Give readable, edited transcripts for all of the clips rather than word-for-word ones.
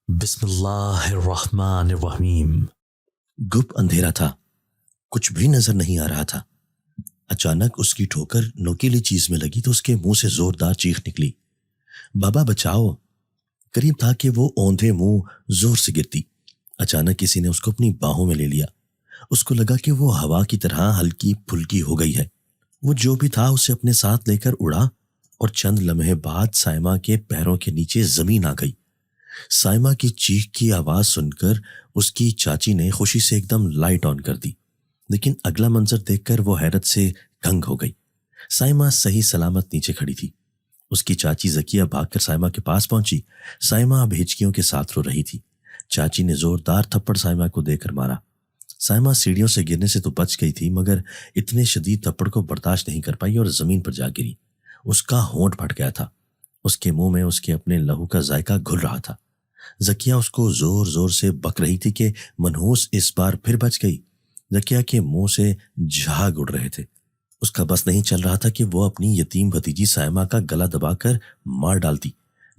بسم اللہ الرحمن الرحیم۔ گپ اندھیرا تھا، کچھ بھی نظر نہیں آ رہا تھا۔ اچانک اس کی ٹھوکر نوکیلی چیز میں لگی تو اس کے منہ سے زوردار چیخ نکلی، بابا بچاؤ! قریب تھا کہ وہ اوندھے منہ زور سے گرتی۔ اچانک کسی نے اس کو اپنی باہوں میں لے لیا۔ اس کو لگا کہ وہ ہوا کی طرح ہلکی پھلکی ہو گئی ہے۔ وہ جو بھی تھا اسے اپنے ساتھ لے کر اڑا اور چند لمحے بعد سائمہ کے پیروں کے نیچے زمین آ گئی۔ سائمہ کی چیخ کی آواز سن کر اس کی چاچی نے خوشی سے ایک دم لائٹ آن کر دی، لیکن اگلا منظر دیکھ کر وہ حیرت سے دنگ ہو گئی۔ سائمہ صحیح سلامت نیچے کھڑی تھی۔ اس کی چاچی زکیہ بھاگ کر سائمہ کے پاس پہنچی۔ سائمہ اب ہچکیوں کے ساتھ رو رہی تھی۔ چاچی نے زوردار تھپڑ سائمہ کو دے کر مارا۔ سائمہ سیڑھیوں سے گرنے سے تو بچ گئی تھی، مگر اتنے شدید تھپڑ کو برداشت نہیں کر پائی اور زمین پر جا گری۔ اس کا ہونٹ پھٹ گیا تھا۔ اس کے منہ میں اس کے اپنے لہو کا ذائقہ گھل رہا تھا۔ زکیہ اس کو زور زور سے بک رہی تھی کہ منحوس اس بار پھر بچ گئی۔ زکیہ کے منہ سے جھاگ اڑ رہے تھے۔ اس کا بس نہیں چل رہا تھا کہ وہ اپنی یتیم بھتیجی سائمہ کا گلا دبا کر مار ڈالتی،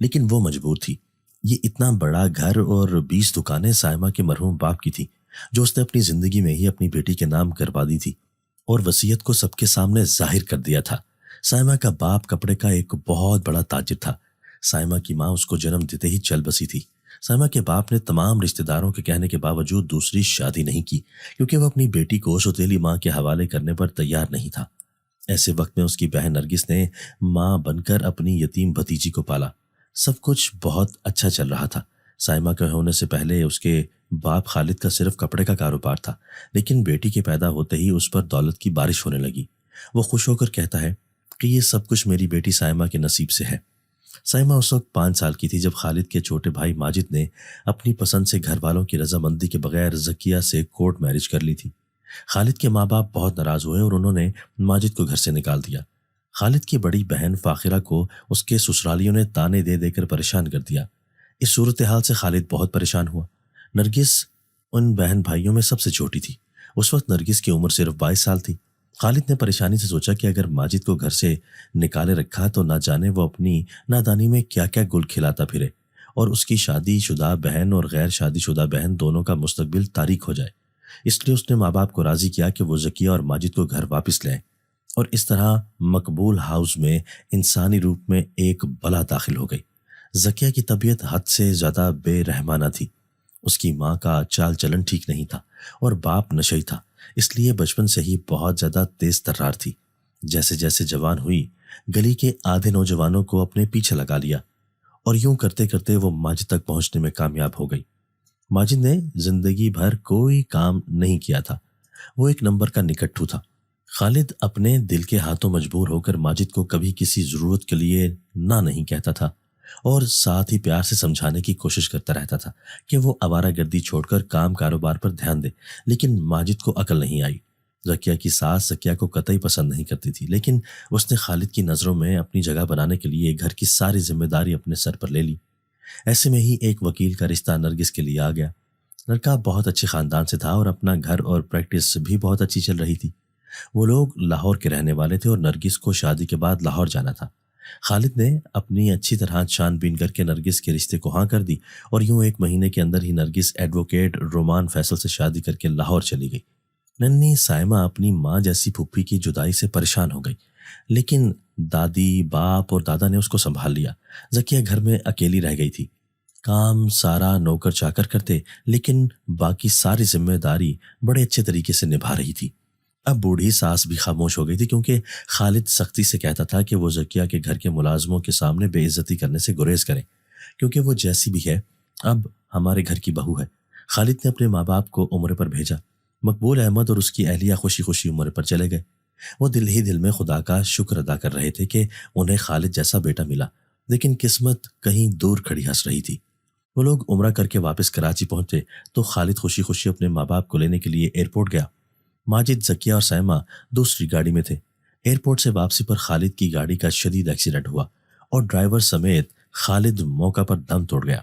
لیکن وہ مجبور تھی۔ یہ اتنا بڑا گھر اور 20 دکانیں سائمہ کے مرحوم باپ کی تھی، جو اس نے اپنی زندگی میں ہی اپنی بیٹی کے نام کروا دی تھی اور وصیت کو سب کے سامنے ظاہر کر دیا تھا۔ سائمہ کا باپ کپڑے کا ایک بہت بڑا تاجر تھا۔ سائمہ کی ماں اس کو جنم دیتے ہی چل بسی تھی۔ سائمہ کے باپ نے تمام رشتہ داروں کے کہنے کے باوجود دوسری شادی نہیں کی، کیونکہ وہ اپنی بیٹی کو سوتیلی ماں کے حوالے کرنے پر تیار نہیں تھا۔ ایسے وقت میں اس کی بہن نرگس نے ماں بن کر اپنی یتیم بھتیجی کو پالا۔ سب کچھ بہت اچھا چل رہا تھا۔ سائمہ کے ہونے سے پہلے اس کے باپ خالد کا صرف کپڑے کا کاروبار تھا، لیکن بیٹی کے پیدا ہوتے ہی اس پر دولت کی بارش ہونے لگی۔ وہ خوش ہو کر کہتا ہے کہ یہ سب کچھ میری بیٹی سائمہ کے نصیب سے ہے۔ سائمہ اس وقت 5 سال کی تھی جب خالد کے چھوٹے بھائی ماجد نے اپنی پسند سے گھر والوں کی رضامندی کے بغیر زکیہ سے کورٹ میرج کر لی تھی۔ خالد کے ماں باپ بہت ناراض ہوئے اور انہوں نے ماجد کو گھر سے نکال دیا۔ خالد کی بڑی بہن فاخرہ کو اس کے سسرالیوں نے تانے دے دے کر پریشان کر دیا۔ اس صورتحال سے خالد بہت پریشان ہوا۔ نرگس ان بہن بھائیوں میں سب سے چھوٹی تھی۔ اس وقت نرگس کی عمر صرف 22 سال تھی۔ خالد نے پریشانی سے سوچا کہ اگر ماجد کو گھر سے نکالے رکھا تو نہ جانے وہ اپنی نادانی میں کیا کیا گل کھلاتا پھرے اور اس کی شادی شدہ بہن اور غیر شادی شدہ بہن دونوں کا مستقبل تاریک ہو جائے۔ اس لیے اس نے ماں باپ کو راضی کیا کہ وہ زکیہ اور ماجد کو گھر واپس لیں، اور اس طرح مقبول ہاؤس میں انسانی روپ میں ایک بلا داخل ہو گئی۔ زکیہ کی طبیعت حد سے زیادہ بے رحمانہ تھی۔ اس کی ماں کا چال چلن ٹھیک نہیں تھا اور باپ نشئی تھا، اس لیے بچپن سے ہی بہت زیادہ تیز ترار تھی۔ جیسے جیسے جوان ہوئی، گلی کے آدھے نوجوانوں کو اپنے پیچھے لگا لیا اور یوں کرتے کرتے وہ ماجد تک پہنچنے میں کامیاب ہو گئی۔ ماجد نے زندگی بھر کوئی کام نہیں کیا تھا۔ وہ ایک نمبر کا نکٹھو تھا۔ خالد اپنے دل کے ہاتھوں مجبور ہو کر ماجد کو کبھی کسی ضرورت کے لیے نہ نہیں کہتا تھا اور ساتھ ہی پیار سے سمجھانے کی کوشش کرتا رہتا تھا کہ وہ آوارہ گردی چھوڑ کر کام کاروبار پر دھیان دے، لیکن ماجد کو عقل نہیں آئی۔ زکیہ کی ساس زکیہ کو قطعی پسند نہیں کرتی تھی، لیکن اس نے خالد کی نظروں میں اپنی جگہ بنانے کے لیے گھر کی ساری ذمہ داری اپنے سر پر لے لی۔ ایسے میں ہی ایک وکیل کا رشتہ نرگس کے لیے آ گیا۔ لڑکا بہت اچھے خاندان سے تھا اور اپنا گھر اور پریکٹس بھی بہت اچھی چل رہی تھی۔ وہ لوگ لاہور کے رہنے والے تھے اور نرگس کو شادی کے بعد لاہور جانا تھا۔ خالد نے اپنی اچھی طرح چھان بین کر کے نرگس کے رشتے کو ہاں کر دی اور یوں 1 مہینے کے اندر ہی نرگس ایڈوکیٹ رومان فیصل سے شادی کر کے لاہور چلی گئی۔ ننھی سائمہ اپنی ماں جیسی پھوپھی کی جدائی سے پریشان ہو گئی، لیکن دادی، باپ اور دادا نے اس کو سنبھال لیا۔ زکیہ گھر میں اکیلی رہ گئی تھی۔ کام سارا نوکر چاکر کرتے، لیکن باقی ساری ذمہ داری بڑے اچھے طریقے سے نبھا رہی تھی۔ اب بوڑھی ساس بھی خاموش ہو گئی تھی، کیونکہ خالد سختی سے کہتا تھا کہ وہ زکیہ کے گھر کے ملازموں کے سامنے بے عزتی کرنے سے گریز کریں، کیونکہ وہ جیسی بھی ہے اب ہمارے گھر کی بہو ہے۔ خالد نے اپنے ماں باپ کو عمرے پر بھیجا۔ مقبول احمد اور اس کی اہلیہ خوشی خوشی عمرے پر چلے گئے۔ وہ دل ہی دل میں خدا کا شکر ادا کر رہے تھے کہ انہیں خالد جیسا بیٹا ملا، لیکن قسمت کہیں دور کھڑی ہنس رہی تھی۔ وہ لوگ عمرہ کر کے واپس کراچی پہنچے تو خالد خوشی خوشی اپنے ماں باپ کو لینے کے لیے ایئرپورٹ گیا۔ ماجد، زکیہ اور سائمہ دوسری گاڑی میں تھے۔ ایئرپورٹ سے واپسی پر خالد کی گاڑی کا شدید ایکسیڈنٹ ہوا اور ڈرائیور سمیت خالد موقع پر دم توڑ گیا۔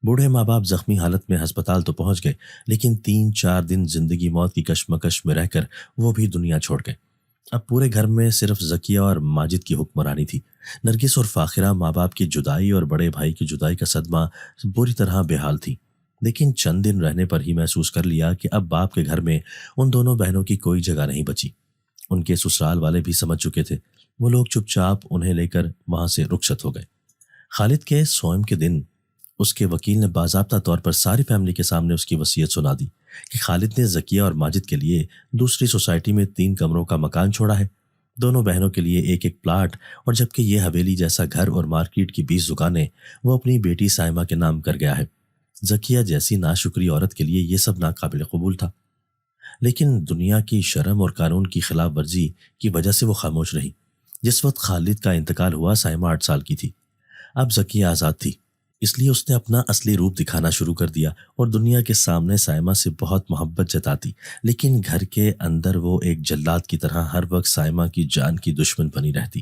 بوڑھے ماں باپ زخمی حالت میں ہسپتال تو پہنچ گئے، لیکن 3-4 دن زندگی موت کی کشمکش میں رہ کر وہ بھی دنیا چھوڑ گئے۔ اب پورے گھر میں صرف ذکیہ اور ماجد کی حکمرانی تھی۔ نرگس اور فاخرہ ماں باپ کی جدائی اور بڑے بھائی کی جدائی کا صدمہ بری طرح بے حال تھی، لیکن چند دن رہنے پر ہی محسوس کر لیا کہ اب باپ کے گھر میں ان دونوں بہنوں کی کوئی جگہ نہیں بچی۔ ان کے سسرال والے بھی سمجھ چکے تھے، وہ لوگ چپ چاپ انہیں لے کر وہاں سے رخصت ہو گئے۔ خالد کے سوئم کے دن اس کے وکیل نے باضابطہ طور پر ساری فیملی کے سامنے اس کی وصیت سنا دی کہ خالد نے ذکیہ اور ماجد کے لیے دوسری سوسائٹی میں 3 کمروں کا مکان چھوڑا ہے، دونوں بہنوں کے لیے ایک ایک پلاٹ، اور جبکہ یہ حویلی جیسا گھر اور مارکیٹ کی 20 دکانیں وہ اپنی بیٹی سائمہ کے نام کر گیا ہے۔ ذکیہ جیسی ناشکری عورت کے لیے یہ سب ناقابل قبول تھا، لیکن دنیا کی شرم اور قانون کی خلاف ورزی کی وجہ سے وہ خاموش رہی۔ جس وقت خالد کا انتقال ہوا سائمہ 8 سال کی تھی۔ اب ذکیہ آزاد تھی، اس لیے اس نے اپنا اصلی روپ دکھانا شروع کر دیا اور دنیا کے سامنے سائمہ سے بہت محبت جتاتی، لیکن گھر کے اندر وہ ایک جلاد کی طرح ہر وقت سائمہ کی جان کی دشمن بنی رہتی۔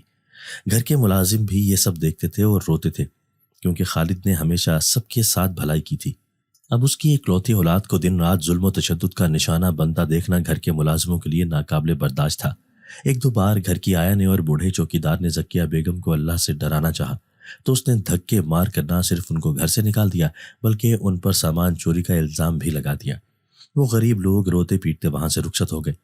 گھر کے ملازم بھی یہ سب دیکھتے تھے اور روتے تھے، کیونکہ خالد نے ہمیشہ سب کے ساتھ بھلائی کی تھی۔ اب اس کی اکلوتی اولاد کو دن رات ظلم و تشدد کا نشانہ بنتا دیکھنا گھر کے ملازموں کے لیے ناقابل برداشت تھا۔ 1-2 بار گھر کی آیا نے اور بوڑھے چوکیدار نے ذکیہ بیگم کو اللہ سے ڈرانا چاہا، تو اس نے دھکے مار کر نہ صرف ان کو گھر سے نکال دیا بلکہ ان پر سامان چوری کا الزام بھی لگا دیا۔ وہ غریب لوگ روتے پیٹتے وہاں سے رخصت ہو گئے۔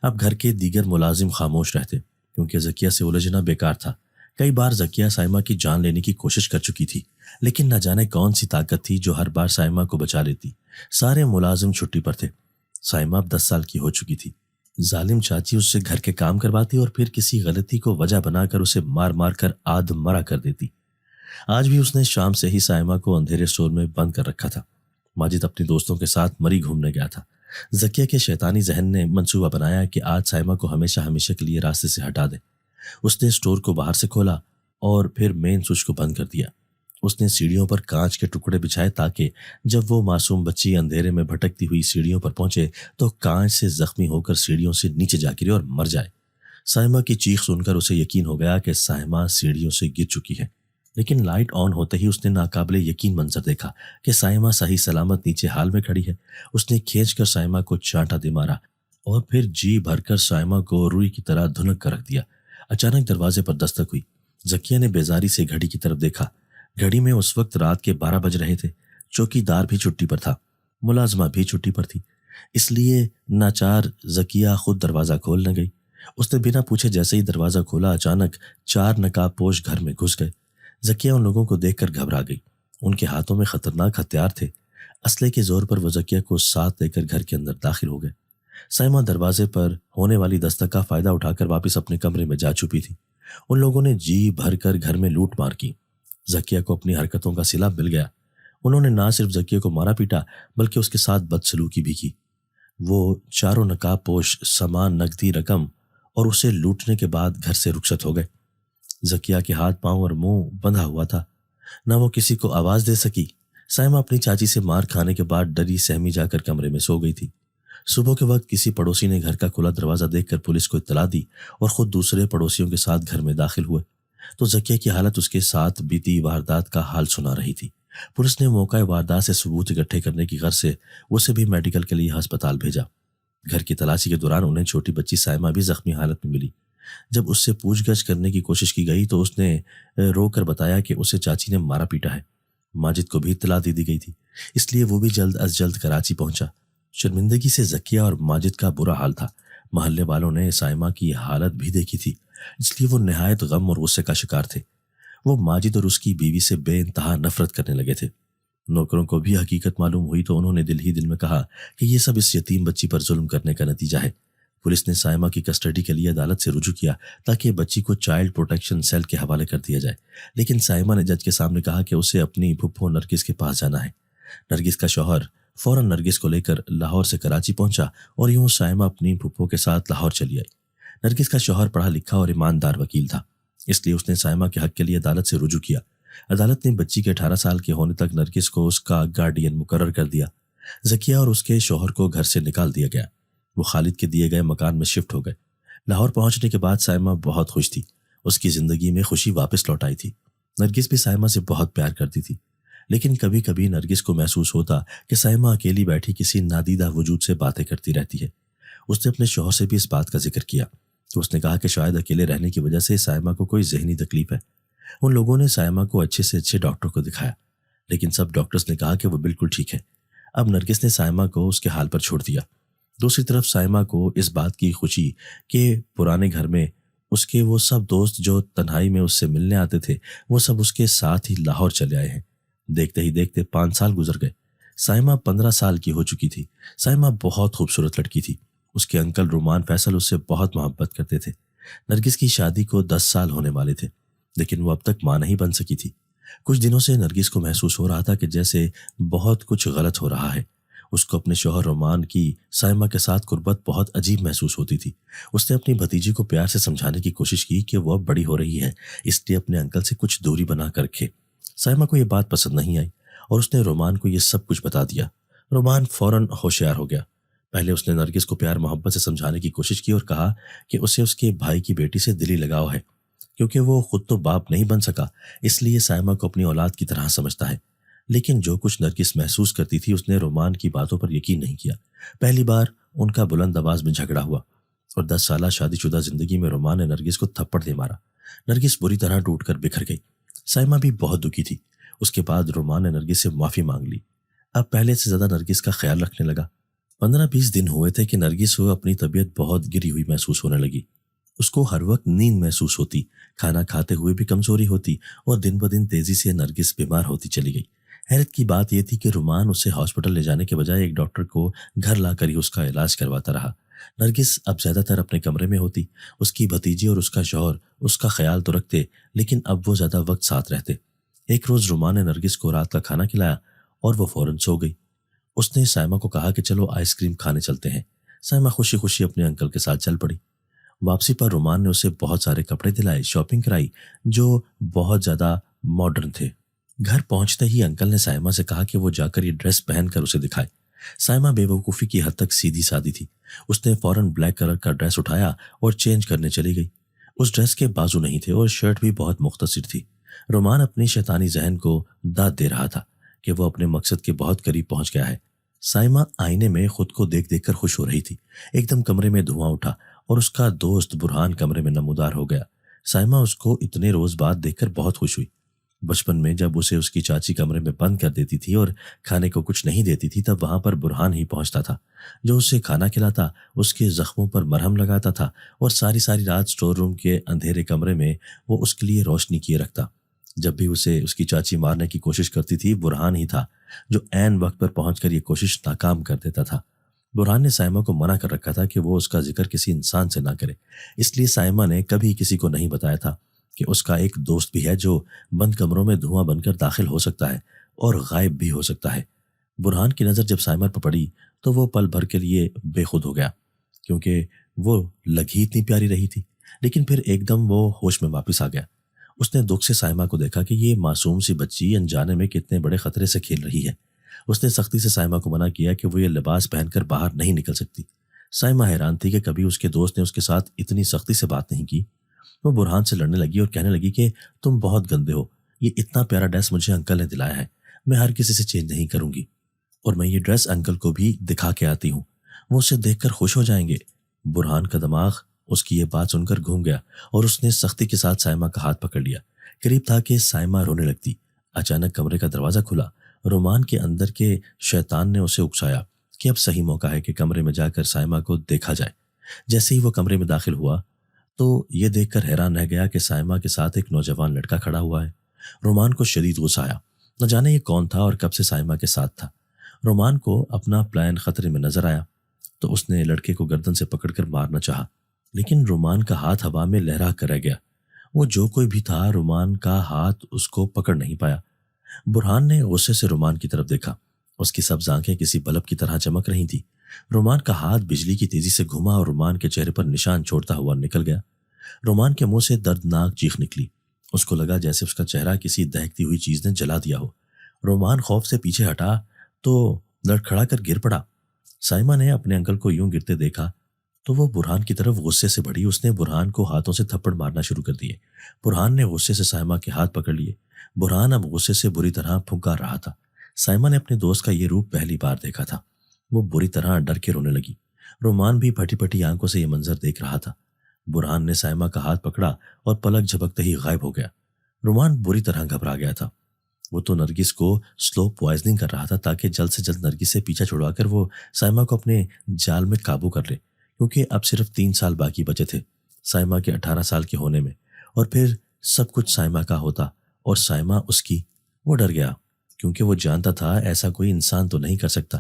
اب گھر کے دیگر ملازم خاموش رہتے، کیونکہ ذکیہ سے الجھنا بیکار تھا۔ کئی بار ذکیہ سائمہ کی جان لینے کی کوشش کر چکی تھی، لیکن نہ جانے کون سی طاقت تھی جو ہر بار سائمہ کو بچا لیتی۔ سارے ملازم چھٹی پر تھے، سائمہ اب 10 سال کی ہو چکی تھی۔ ظالم چاچی اس سے گھر کے کام کرواتی اور پھر کسی غلطی کو وجہ بنا کر اسے مار مار کر آدھ مرا کر دیتی۔ آج بھی اس نے شام سے ہی سائمہ کو اندھیرے اسٹور میں بند کر رکھا تھا۔ ماجد اپنے دوستوں کے ساتھ مری گھومنے گیا تھا۔ ذکیہ کے شیطانی ذہن نے منصوبہ بنایا کہ آج سائمہ کو ہمیشہ کے لیے راستے سے ہٹا دے۔ اس نے اسٹور کو باہر سے کھولا اور پھر مین سوئچ کو بند کر دیا۔ اس نے سیڑھیوں پر کانچ کے ٹکڑے بچھائے تاکہ جب وہ معصوم بچی اندھیرے میں بھٹکتی ہوئی سیڑھیوں پر پہنچے تو کانچ سے زخمی ہو کر سیڑھیوں سے نیچے جا گرے اور مر جائے۔ سائمہ کی چیخ سن کر اسے یقین ہو گیا کہ سائمہ سیڑھیوں سے گر چکی ہے، لیکن لائٹ آن ہوتے ہی اس نے ناقابل یقین منظر دیکھا کہ سائمہ صحیح سلامت نیچے حال میں کھڑی ہے۔ اس نے کھینچ کر سائمہ کو چانٹا دے مارا اور پھر جی بھر کر سائمہ کو روئی کی طرح دھنک کر رکھ دیا۔ اچانک دروازے پر دستک ہوئی۔ ذکیہ نے بیزاری سے گھڑی کی طرف دیکھا۔ گھڑی میں اس وقت رات کے 12 بج رہے تھے۔ چوکیدار بھی چھٹی پر تھا، ملازمہ بھی چھٹی پر تھی، اس لیے ناچار ذکیہ خود دروازہ کھولنے گئی۔ اس نے بنا پوچھے جیسے ہی دروازہ کھولا اچانک 4 نقاب پوش گھر میں گھس گئے۔ ذکیہ ان لوگوں کو دیکھ کر گھبرا گئی۔ ان کے ہاتھوں میں خطرناک ہتھیار تھے۔ اسلحے کے زور پر وہ ذکیہ کو ساتھ لے کر گھر کے اندر داخل ہو گئے۔ سائمہ دروازے پر ہونے والی دستک کا فائدہ اٹھا کر واپس اپنے کمرے میں جا چھپی تھی۔ ان لوگوں نے جی بھر کر گھر میں لوٹ مار کی۔ ذکیہ کو اپنی حرکتوں کا صلہ مل گیا۔ انہوں نے نہ صرف ذکیہ کو مارا پیٹا بلکہ اس کے ساتھ بدسلوکی بھی کی۔ وہ 4 نقاب پوش سامان، نقدی رقم اور اسے لوٹنے کے بعد گھر سے رخصت ہو گئے۔ ذکیہ کے ہاتھ پاؤں اور منہ بندھا ہوا تھا، نہ وہ کسی کو آواز دے سکی۔ سائمہ اپنی چاچی سے مار کھانے کے بعد ڈری سہمی جا کر کمرے میں سو گئی تھی۔ صبح کے وقت کسی پڑوسی نے گھر کا کھلا دروازہ دیکھ کر پولیس کو اطلاع دی اور خود دوسرے پڑوسیوں کے ساتھ گھر میں داخل ہوئے تو ذکیہ کی حالت اس کے ساتھ بیتی واردات کا حال سنا رہی تھی۔ پولیس نے موقع واردات سے ثبوت اکٹھے کرنے کی غرض سے اسے بھی میڈیکل کے لیے ہسپتال بھیجا۔ گھر کی تلاشی کے دوران انہیں چھوٹی بچی سائمہ بھی زخمی حالت میں ملی۔ جب اس سے پوچھ گچھ کرنے کی کوشش کی گئی تو اس نے رو کر بتایا کہ اسے چاچی نے مارا پیٹا ہے۔ ماجد کو بھی اطلاع دے دی گئی تھی، اس لیے وہ بھی جلد از جلد کراچی پہنچا۔ شرمندگی سے ذکیہ اور ماجد کا برا حال تھا۔ محلے والوں نے سائمہ کی حالت بھی دیکھی تھی، اس لیے وہ نہایت غم اور غصے کا شکار تھے۔ وہ ماجد اور اس کی بیوی سے بے انتہا نفرت کرنے لگے تھے۔ نوکروں کو بھی حقیقت معلوم ہوئی تو انہوں نے دل ہی دل میں کہا کہ یہ سب اس یتیم بچی پر ظلم کرنے کا نتیجہ ہے۔ پولیس نے سائمہ کی کسٹڈی کے لیے عدالت سے رجوع کیا تاکہ بچی کو چائلڈ پروٹیکشن سیل کے حوالے کر دیا جائے، لیکن سائمہ نے جج کے سامنے کہا کہ اسے اپنی پھپھو نرگس کے پاس جانا ہے۔ نرگس کا شوہر فوراً نرگس کو لے کر لاہور سے کراچی پہنچا اور یوں سائمہ اپنی پھپھو کے ساتھ لاہور چلی آئی۔ نرگس کا شوہر پڑھا لکھا اور ایماندار وکیل تھا، اس لیے اس نے سائمہ کے حق کے لیے عدالت سے رجوع کیا۔ عدالت نے بچی کے 18 سال کے ہونے تک نرگس کو اس کا گارڈین مقرر کر دیا۔ ذکیہ اور اس کے شوہر کو گھر سے نکال دیا گیا۔ وہ خالد کے دیے گئے مکان میں شفٹ ہو گئے۔ لاہور پہنچنے کے بعد سائمہ بہت خوش تھی، اس کی زندگی میں خوشی واپس لوٹ آئی تھی۔ نرگس بھی سائمہ سے بہت پیار کرتی تھی، لیکن کبھی کبھی نرگس کو محسوس ہوتا کہ سائمہ اکیلی بیٹھی کسی نادیدہ وجود سے باتیں کرتی رہتی ہے۔ اس نے اپنے شوہر سے بھی اس بات کا ذکر کیا۔ تو اس نے کہا کہ شاید اکیلے رہنے کی وجہ سے سائمہ کو کوئی ذہنی تکلیف ہے۔ ان لوگوں نے سائمہ کو اچھے سے اچھے ڈاکٹر کو دکھایا، لیکن سب ڈاکٹرز نے کہا کہ وہ بالکل ٹھیک ہے۔ اب نرگس نے سائمہ کو اس کے حال پر چھوڑ دیا۔ دوسری طرف سائمہ کو اس بات کی خوشی کہ پرانے گھر میں اس کے وہ سب دوست جو تنہائی میں اس سے ملنے آتے تھے وہ سب اس کے ساتھ ہی لاہور چلے آئے ہیں۔ دیکھتے ہی دیکھتے 5 سال گزر گئے۔ سائمہ 15 سال کی ہو چکی تھی۔ سائمہ بہت خوبصورت لڑکی تھی۔ اس کے انکل رومان فیصل اس سے بہت محبت کرتے تھے۔ نرگس کی شادی کو 10 سال ہونے والے تھے، لیکن وہ اب تک ماں نہیں بن سکی تھی۔ کچھ دنوں سے نرگس کو محسوس ہو رہا تھا کہ جیسے بہت کچھ غلط ہو رہا ہے۔ اس کو اپنے شوہر رومان کی سائمہ کے ساتھ قربت بہت عجیب محسوس ہوتی تھی۔ اس نے اپنی بھتیجی کو پیار سے سمجھانے کی کوشش کی کہ وہ اب بڑی ہو رہی ہے، اس لیے اپنے انکل سے کچھ دوری بنا کر رکھے۔ سائمہ کو یہ بات پسند نہیں آئی اور اس نے رومان کو یہ سب کچھ بتا دیا۔ رومان فوراً ہوشیار ہو گیا۔ پہلے اس نے نرگس کو پیار محبت سے سمجھانے کی کوشش کی اور کہا کہ اسے اس کے بھائی کی بیٹی سے دلی لگاؤ ہے، کیونکہ وہ خود تو باپ نہیں بن سکا، اس لیے سائمہ کو اپنی اولاد کی طرح سمجھتا ہے۔ لیکن جو کچھ نرگس محسوس کرتی تھی اس نے رومان کی باتوں پر یقین نہیں کیا۔ پہلی بار ان کا بلند آواز میں جھگڑا ہوا اور 10 سالہ شادی شدہ زندگی میں رومان نے نرگس کو تھپڑ دے مارا۔ نرگس بری طرح ٹوٹ کر بکھر گئی۔ سائمہ بھی بہت دکھی تھی۔ اس کے بعد رومان نے نرگس سے معافی مانگ لی۔ اب پہلے سے زیادہ نرگس کا خیال رکھنے لگا۔ 15-20 دن ہوئے تھے کہ نرگس کو اپنی طبیعت بہت گری ہوئی محسوس ہونے لگی۔ اس کو ہر وقت نیند محسوس ہوتی، کھانا کھاتے ہوئے بھی کمزوری ہوتی اور دن بدن تیزی سے نرگس بیمار ہوتی چلی گئی۔ حیرت کی بات یہ تھی کہ رومان اسے ہاسپٹل لے جانے کے بجائے ایک ڈاکٹر کو گھر لا کر ہی اس کا علاج کرواتا رہا۔ نرگس اب زیادہ تر اپنے کمرے میں ہوتی۔ اس کی بھتیجی اور اس کا شوہر اس کا خیال تو رکھتے، لیکن اب وہ زیادہ وقت ساتھ رہتے۔ ایک روز رومان نے نرگس کو رات کا کھانا کھلایا اور وہ فوراً سو گئی۔ اس نے سائمہ کو کہا کہ چلو آئس کریم کھانے چلتے ہیں۔ سائمہ خوشی خوشی اپنے انکل کے ساتھ چل پڑی۔ واپسی پر رومان نے اسے بہت سارے کپڑے دلائے، شاپنگ کرائی جو بہت زیادہ ماڈرن تھے۔ گھر پہنچتے ہی انکل نے سائمہ سے کہا کہ وہ جا کر یہ ڈریس پہن کر اسے دکھائے۔ سائمہ بے وقوفی کی حد تک سیدھی سادی تھی۔ اس نے فوراً بلیک کلر کا ڈریس اٹھایا اور چینج کرنے چلی گئی۔ اس ڈریس کے بازو نہیں تھے اور شرٹ بھی بہت مختصر تھی۔ رومان اپنی شیطانی ذہن کو داد دے رہا تھا کہ وہ اپنے مقصد کے بہت قریب پہنچ گیا ہے۔ سائمہ آئینے میں خود کو دیکھ دیکھ کر خوش ہو رہی تھی۔ ایک دم کمرے میں دھواں اٹھا اور اس کا دوست برہان کمرے میں نمودار ہو گیا۔ سائمہ اس کو اتنے روز بعد دیکھ کر بہت خوش ہوئی۔ بچپن میں جب اسے اس کی چاچی کمرے میں بند کر دیتی تھی اور کھانے کو کچھ نہیں دیتی تھی، تب وہاں پر برہان ہی پہنچتا تھا، جو اسے کھانا کھلاتا، اس کے زخموں پر مرہم لگاتا تھا اور ساری رات اسٹور روم کے اندھیرے کمرے میں وہ اس کے لیے روشنی کیے رکھتا۔ جب بھی اسے اس کی چاچی مارنے کی کوشش کرتی تھی، برہان ہی تھا جو عین وقت پر پہنچ کر یہ کوشش ناکام کر دیتا تھا۔ برہان نے سائمہ کو منع کر رکھا تھا کہ وہ اس کا ذکر کسی انسان سے نہ کرے، اس لیے سائمہ نے کبھی کسی کو نہیں بتایا تھا کہ اس کا ایک دوست بھی ہے جو بند کمروں میں دھواں بن کر داخل ہو سکتا ہے اور غائب بھی ہو سکتا ہے۔ برہان کی نظر جب سائمہ پر پڑی تو وہ پل بھر کے لیے بے خود ہو گیا، کیونکہ وہ لگ ہی اتنی پیاری رہی تھی، لیکن پھر ایک دم وہ ہوش میں واپس آ گیا۔ اس نے دکھ سے سائمہ کو دیکھا کہ یہ معصوم سی بچی انجانے میں کتنے بڑے خطرے سے کھیل رہی ہے۔ اس نے سختی سے سائمہ کو منع کیا کہ وہ یہ لباس پہن کر باہر نہیں نکل سکتی۔ سائمہ حیران تھی کہ کبھی اس کے دوست نے اس کے ساتھ اتنی سختی سے بات نہیں کی۔ وہ برہان سے لڑنے لگی اور کہنے لگی کہ تم بہت گندے ہو، یہ اتنا پیارا ڈریس مجھے انکل نے دلایا ہے، میں ہر کسی سے چینج نہیں کروں گی، اور میں یہ ڈریس انکل کو بھی دکھا کے آتی ہوں، وہ اسے دیکھ کر خوش ہو جائیں گے۔ برہان کا دماغ اس کی یہ بات سن کر گھوم گیا اور اس نے سختی کے ساتھ سائمہ کا ہاتھ پکڑ لیا۔ قریب تھا کہ سائمہ رونے لگتی۔ اچانک کمرے کا دروازہ کھلا۔ رومان کے اندر کے شیطان نے اسے اکسایا کہ اب صحیح موقع ہے کہ کمرے میں جا کر سائمہ کو دیکھا جائے۔ جیسے ہی وہ کمرے میں داخل ہوا تو یہ دیکھ کر حیران رہ گیا کہ سائمہ کے ساتھ ایک نوجوان لڑکا کھڑا ہوا ہے۔ رومان کو شدید غصہ آیا، نہ جانے یہ کون تھا اور کب سے سائمہ کے ساتھ تھا۔ رومان کو اپنا پلان خطرے میں نظر آیا تو اس نے لڑکے کو گردن سے پکڑ کر مارنا چاہا، لیکن رومان کا ہاتھ ہوا میں لہرا کر رہ گیا۔ وہ جو کوئی بھی تھا، رومان کا ہاتھ اس کو پکڑ نہیں پایا۔ برہان نے غصے سے رومان کی طرف دیکھا۔ اس کی سبز آنکھیں کسی بلب کی طرح چمک رہی تھی۔ رومان کا ہاتھ بجلی کی تیزی سے گھما اور رومان کے چہرے پر نشان چھوڑتا ہوا نکل گیا۔ رومان کے منہ سے دردناک چیخ نکلی۔ اس کو لگا جیسے اس کا چہرہ کسی دہکتی ہوئی چیز نے جلا دیا ہو۔ رومان خوف سے پیچھے ہٹا تو لڑکھڑا کر گر پڑا۔ سائمہ نے اپنے انکل کو یوں گرتے دیکھا تو وہ برہان کی طرف غصے سے بڑھی۔ اس نے برہان کو ہاتھوں سے تھپڑ مارنا شروع کر دیے۔ برہان نے غصے سے سائمہ کے ہاتھ پکڑ لیے۔ برہان اب غصے سے بری طرح پھنکار رہا تھا۔ سائمہ نے اپنے دوست کا یہ روپ پہلی بار دیکھا تھا۔ وہ بری طرح ڈر کے رونے لگی۔ رومان بھی پھٹی پھٹی آنکھوں سے یہ منظر دیکھ رہا تھا۔ برہان نے سائمہ کا ہاتھ پکڑا اور پلک جھپکتے ہی غائب ہو گیا۔ رومان بری طرح گھبرا گیا تھا۔ وہ تو نرگس کو سلو پوائزننگ کر رہا تھا تاکہ جلد سے جلد نرگس سے پیچھا چھڑوا کر وہ سائمہ کو اپنے جال میں قابو کر لے، کیونکہ اب صرف 3 سال باقی بچے تھے سائمہ کے 18 سال کے ہونے میں، اور پھر سب کچھ سائمہ کا ہوتا اور سائمہ اس کی۔ وہ ڈر گیا کیونکہ وہ جانتا تھا ایسا کوئی انسان تو نہیں کر سکتا،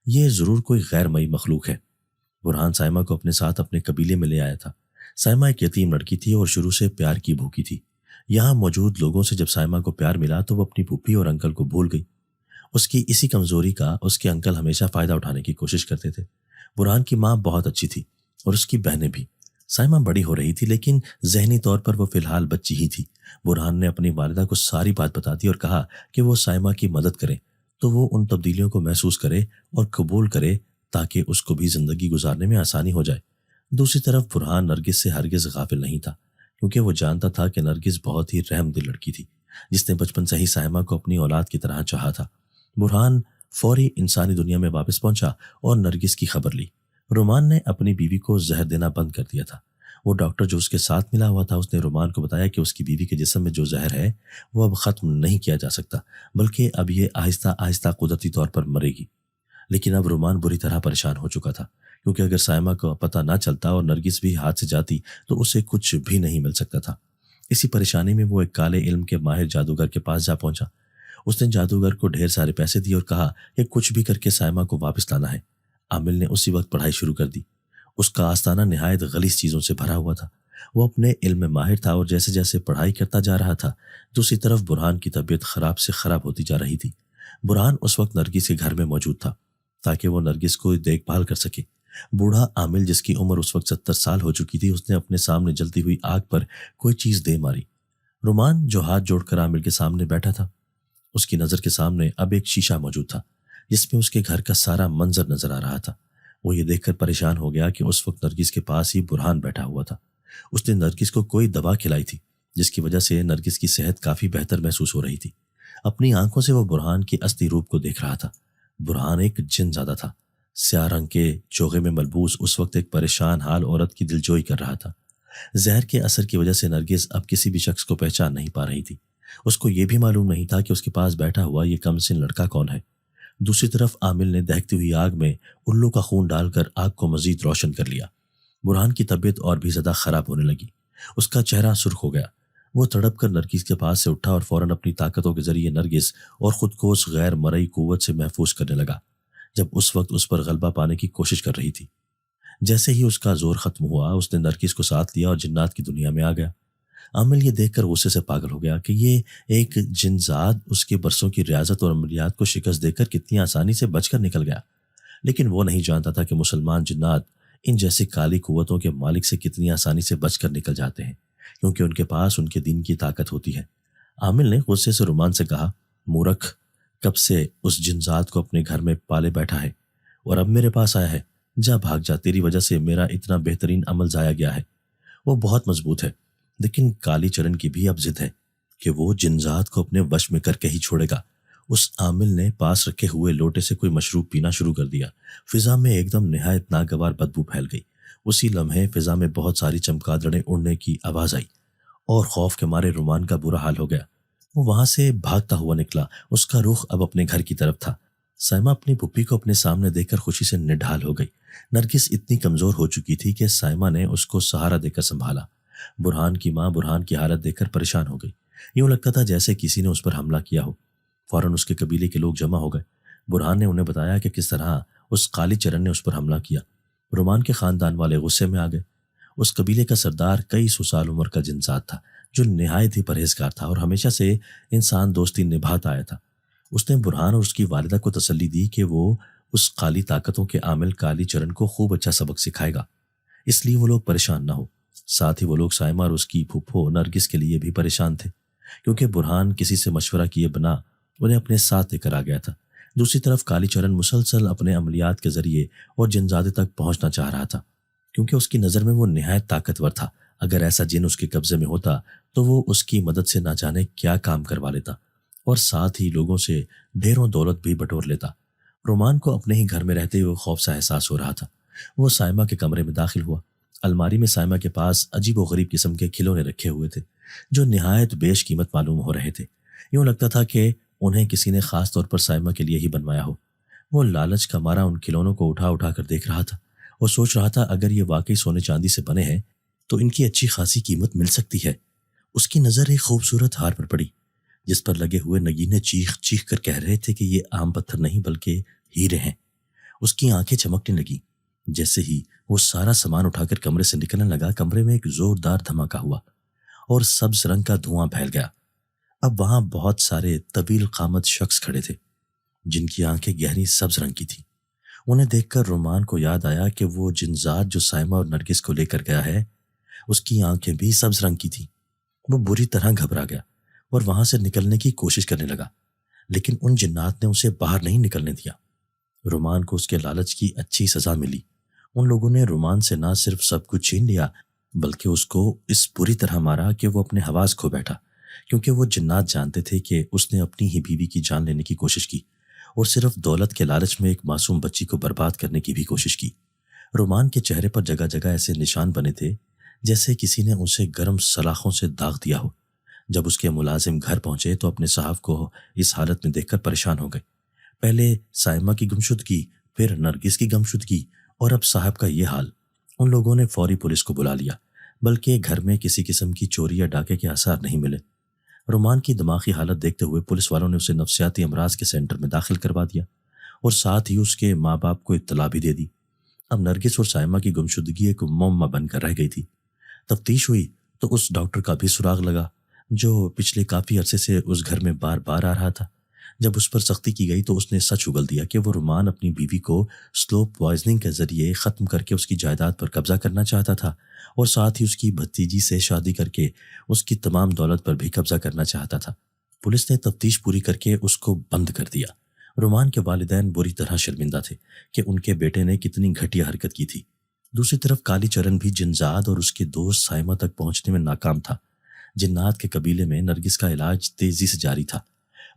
یہ ضرور کوئی غیر مئی مخلوق ہے۔ برہان سائمہ کو اپنے ساتھ اپنے قبیلے میں لے آیا تھا۔ سائمہ ایک یتیم لڑکی تھی اور شروع سے پیار کی بھوکی تھی۔ یہاں موجود لوگوں سے جب سائمہ کو پیار ملا تو وہ اپنی پھوپھی اور انکل کو بھول گئی۔ اس کی اسی کمزوری کا اس کے انکل ہمیشہ فائدہ اٹھانے کی کوشش کرتے تھے۔ برہان کی ماں بہت اچھی تھی اور اس کی بہنیں بھی۔ سائمہ بڑی ہو رہی تھی لیکن ذہنی طور پر وہ فی الحال بچی ہی تھی۔ برہان نے اپنی والدہ کو ساری بات بتا دی اور کہا کہ وہ سائمہ کی مدد کریں تو وہ ان تبدیلیوں کو محسوس کرے اور قبول کرے تاکہ اس کو بھی زندگی گزارنے میں آسانی ہو جائے۔ دوسری طرف برہان نرگس سے ہرگز غافل نہیں تھا، کیونکہ وہ جانتا تھا کہ نرگس بہت ہی رحم دل لڑکی تھی جس نے بچپن سے ہی سائمہ کو اپنی اولاد کی طرح چاہا تھا۔ برہان فوری انسانی دنیا میں واپس پہنچا اور نرگس کی خبر لی۔ رومان نے اپنی بیوی کو زہر دینا بند کر دیا تھا۔ وہ ڈاکٹر جو اس کے ساتھ ملا ہوا تھا اس نے رومان کو بتایا کہ اس کی بیوی کے جسم میں جو زہر ہے وہ اب ختم نہیں کیا جا سکتا، بلکہ اب یہ آہستہ آہستہ قدرتی طور پر مرے گی۔ لیکن اب رومان بری طرح پریشان ہو چکا تھا، کیونکہ اگر سائمہ کو پتہ نہ چلتا اور نرگس بھی ہاتھ سے جاتی تو اسے کچھ بھی نہیں مل سکتا تھا۔ اسی پریشانی میں وہ ایک کالے علم کے ماہر جادوگر کے پاس جا پہنچا۔ اس نے جادوگر کو ڈھیر سارے پیسے دیے اور کہا کہ کچھ بھی کر کے سائمہ کو واپس لانا ہے۔ عامل نے اسی وقت پڑھائی شروع کر دی۔ اس کا آستانہ نہایت غلیظ چیزوں سے بھرا ہوا تھا۔ وہ اپنے علم میں ماہر تھا اور جیسے جیسے پڑھائی کرتا جا رہا تھا دوسری طرف برہان کی طبیعت خراب سے خراب ہوتی جا رہی تھی۔ برہان اس وقت نرگس کے گھر میں موجود تھا تاکہ وہ نرگس کو دیکھ بھال کر سکے۔ بوڑھا عامل جس کی عمر اس وقت 70 سال ہو چکی تھی اس نے اپنے سامنے جلتی ہوئی آگ پر کوئی چیز دے ماری۔ رومان جو ہاتھ جوڑ کر عامل کے سامنے بیٹھا تھا، اس کی نظر کے سامنے اب ایک شیشہ موجود تھا جس میں اس کے گھر کا سارا منظر نظر آ رہا تھا۔ وہ یہ دیکھ کر پریشان ہو گیا کہ اس وقت نرگس کے پاس ہی برہان بیٹھا ہوا تھا۔ اس نے نرگس کو کوئی دوا کھلائی تھی جس کی وجہ سے نرگس کی صحت کافی بہتر محسوس ہو رہی تھی۔ اپنی آنکھوں سے وہ برہان کی اصلی روپ کو دیکھ رہا تھا۔ برہان ایک جن زادہ تھا۔ سیاہ رنگ کے چوغے میں ملبوس اس وقت ایک پریشان حال عورت کی دلجوئی کر رہا تھا۔ زہر کے اثر کی وجہ سے نرگس اب کسی بھی شخص کو پہچان نہیں پا رہی تھی۔ اس کو یہ بھی معلوم نہیں تھا کہ اس کے پاس بیٹھا ہوا یہ کم سن لڑکا کون ہے۔ دوسری طرف عامل نے دہکتی ہوئی آگ میں الو کا خون ڈال کر آگ کو مزید روشن کر لیا۔ برہان کی طبیعت اور بھی زیادہ خراب ہونے لگی۔ اس کا چہرہ سرخ ہو گیا۔ وہ تڑپ کر نرگس کے پاس سے اٹھا اور فوراً اپنی طاقتوں کے ذریعے نرگس اور خود کو اس غیر مرئی قوت سے محفوظ کرنے لگا جب اس وقت اس پر غلبہ پانے کی کوشش کر رہی تھی۔ جیسے ہی اس کا زور ختم ہوا اس نے نرگس کو ساتھ لیا اور جنات کی دنیا میں آ گیا۔ عامل یہ دیکھ کر غصے سے پاگل ہو گیا کہ یہ ایک جنزاد اس کے برسوں کی ریاضت اور عملیات کو شکست دے کر کتنی آسانی سے بچ کر نکل گیا۔ لیکن وہ نہیں جانتا تھا کہ مسلمان جنات ان جیسی کالی قوتوں کے مالک سے کتنی آسانی سے بچ کر نکل جاتے ہیں، کیونکہ ان کے پاس ان کے دین کی طاقت ہوتی ہے۔ عامل نے غصے سے رومان سے کہا، مورخ، کب سے اس جنزاد کو اپنے گھر میں پالے بیٹھا ہے اور اب میرے پاس آیا ہے؟ جا بھاگ جا، تیری وجہ سے میرا اتنا بہترین عمل ضائع گیا ہے۔ وہ بہت مضبوط ہے، لیکن کالی چرن کی بھی اب ضد ہے کہ وہ جنزاد کو اپنے وش میں کر کے ہی چھوڑے گا۔ اس عامل نے پاس رکھے ہوئے لوٹے سے کوئی مشروب پینا شروع کر دیا۔ فضا میں ایک دم نہایت ناگوار بدبو پھیل گئی۔ اسی لمحے فضا میں بہت ساری چمگادڑیں اڑنے کی آواز آئی اور خوف کے مارے رومان کا برا حال ہو گیا۔ وہ وہاں سے بھاگتا ہوا نکلا۔ اس کا رخ اب اپنے گھر کی طرف تھا۔ سائمہ اپنی پھوپھی کو اپنے سامنے دیکھ کر خوشی سے نڈھال ہو گئی۔ نرگس اتنی کمزور ہو چکی تھی کہ سائمہ نے اس کو سہارا دے کر سنبھالا۔ برہان کی ماں برہان کی حالت دیکھ کر پریشان ہو گئی۔ یوں لگتا تھا جیسے کسی نے اس پر حملہ کیا ہو۔ فوراً اس کے قبیلے کے لوگ جمع ہو گئے۔ برہان نے انہیں بتایا کہ کس طرح اس کالی چرن نے اس پر حملہ کیا۔ رومان کے خاندان والے غصے میں آ گئے۔ اس قبیلے کا سردار کئی سو سال عمر کا جنزاد تھا جو نہایت ہی پرہیزگار تھا اور ہمیشہ سے انسان دوستی نبھاتا آیا تھا۔ اس نے برہان اور اس کی والدہ کو تسلی دی کہ وہ اس کالی طاقتوں کے عامل کالی چرن کو خوب اچھا سبق سکھائے گا، اس لیے وہ لوگ پریشان نہ ہو۔ ساتھ ہی وہ لوگ سائمہ اور اس کی پھوپھو نرگس کے لیے بھی پریشان تھے، کیونکہ برہان کسی سے مشورہ کیے بنا انہیں اپنے ساتھ لے کر آ گیا تھا۔ دوسری طرف کالی چرن مسلسل اپنے عملیات کے ذریعے اور جنزادے تک پہنچنا چاہ رہا تھا، کیونکہ اس کی نظر میں وہ نہایت طاقتور تھا۔ اگر ایسا جن اس کے قبضے میں ہوتا تو وہ اس کی مدد سے نہ جانے کیا کام کروا لیتا اور ساتھ ہی لوگوں سے ڈھیروں دولت بھی بٹور لیتا۔ رومان کو اپنے ہی گھر میں رہتے ہوئے خوف سا احساس ہو رہا تھا۔ وہ سائمہ کے کمرے میں داخل ہوا۔ الماری میں سائمہ کے پاس عجیب و غریب قسم کے کھلونے رکھے ہوئے تھے جو نہایت بیش قیمت معلوم ہو رہے تھے۔ یوں لگتا تھا کہ انہیں کسی نے خاص طور پر سائمہ کے لیے ہی بنوایا ہو۔ وہ لالچ کا مارا ان کھلونوں کو اٹھا اٹھا کر دیکھ رہا تھا اور سوچ رہا تھا اگر یہ واقعی سونے چاندی سے بنے ہیں تو ان کی اچھی خاصی قیمت مل سکتی ہے۔ اس کی نظر ایک خوبصورت ہار پر پڑی جس پر لگے ہوئے نگینے چیخ چیخ کر کہہ رہے تھے کہ یہ عام پتھر نہیں بلکہ ہیرے ہیں۔ اس کی آنکھیں چمکنے لگیں۔ جیسے ہی وہ سارا سامان اٹھا کر کمرے سے نکلنے لگا، کمرے میں ایک زوردار دھماکہ ہوا اور سبز رنگ کا دھواں پھیل گیا۔ اب وہاں بہت سارے طویل قامت شخص کھڑے تھے جن کی آنکھیں گہری سبز رنگ کی تھیں۔ انہیں دیکھ کر رومان کو یاد آیا کہ وہ جنزاد جو سائمہ اور نرگس کو لے کر گیا ہے اس کی آنکھیں بھی سبز رنگ کی تھیں۔ وہ بری طرح گھبرا گیا اور وہاں سے نکلنے کی کوشش کرنے لگا، لیکن ان جنات نے اسے باہر نہیں نکلنے دیا۔ رومان کو اس کے لالچ کی اچھی سزا ملی۔ ان لوگوں نے رومان سے نہ صرف سب کچھ چھین لیا بلکہ اس کو اس بری طرح مارا کہ وہ اپنے حواس کھو بیٹھا، کیونکہ وہ جنات جانتے تھے کہ اس نے اپنی ہی بیوی کی جان لینے کی کوشش کی اور صرف دولت کے لالچ میں ایک معصوم بچی کو برباد کرنے کی بھی کوشش کی۔ رومان کے چہرے پر جگہ جگہ ایسے نشان بنے تھے جیسے کسی نے اسے گرم سلاخوں سے داغ دیا ہو۔ جب اس کے ملازم گھر پہنچے تو اپنے صاحب کو اس حالت میں دیکھ کر پریشان ہو گئے۔ پہلے سائمہ کی گمشدگی، پھر نرگس کی گمشدگی اور اب صاحب کا یہ حال۔ ان لوگوں نے فوری پولیس کو بلا لیا، بلکہ گھر میں کسی قسم کی چوری یا ڈاکے کے آثار نہیں ملے۔ رومان کی دماغی حالت دیکھتے ہوئے پولیس والوں نے اسے نفسیاتی امراض کے سینٹر میں داخل کروا دیا اور ساتھ ہی اس کے ماں باپ کو اطلاع بھی دے دی۔ اب نرگس اور سائمہ کی گمشدگی ایک معمہ بن کر رہ گئی تھی۔ تفتیش ہوئی تو اس ڈاکٹر کا بھی سراغ لگا جو پچھلے کافی عرصے سے اس گھر میں بار بار آ رہا تھا۔ جب اس پر سختی کی گئی تو اس نے سچ اگل دیا کہ وہ رومان اپنی بیوی کو سلو پوائزننگ کے ذریعے ختم کر کے اس کی جائیداد پر قبضہ کرنا چاہتا تھا اور ساتھ ہی اس کی بھتیجی سے شادی کر کے اس کی تمام دولت پر بھی قبضہ کرنا چاہتا تھا۔ پولیس نے تفتیش پوری کر کے اس کو بند کر دیا۔ رومان کے والدین بری طرح شرمندہ تھے کہ ان کے بیٹے نے کتنی گھٹیا حرکت کی تھی۔ دوسری طرف کالی چرن بھی جنزاد اور اس کے دوست سائمہ تک پہنچنے میں ناکام تھا۔ جنات کے قبیلے میں نرگس کا علاج تیزی سے جاری تھا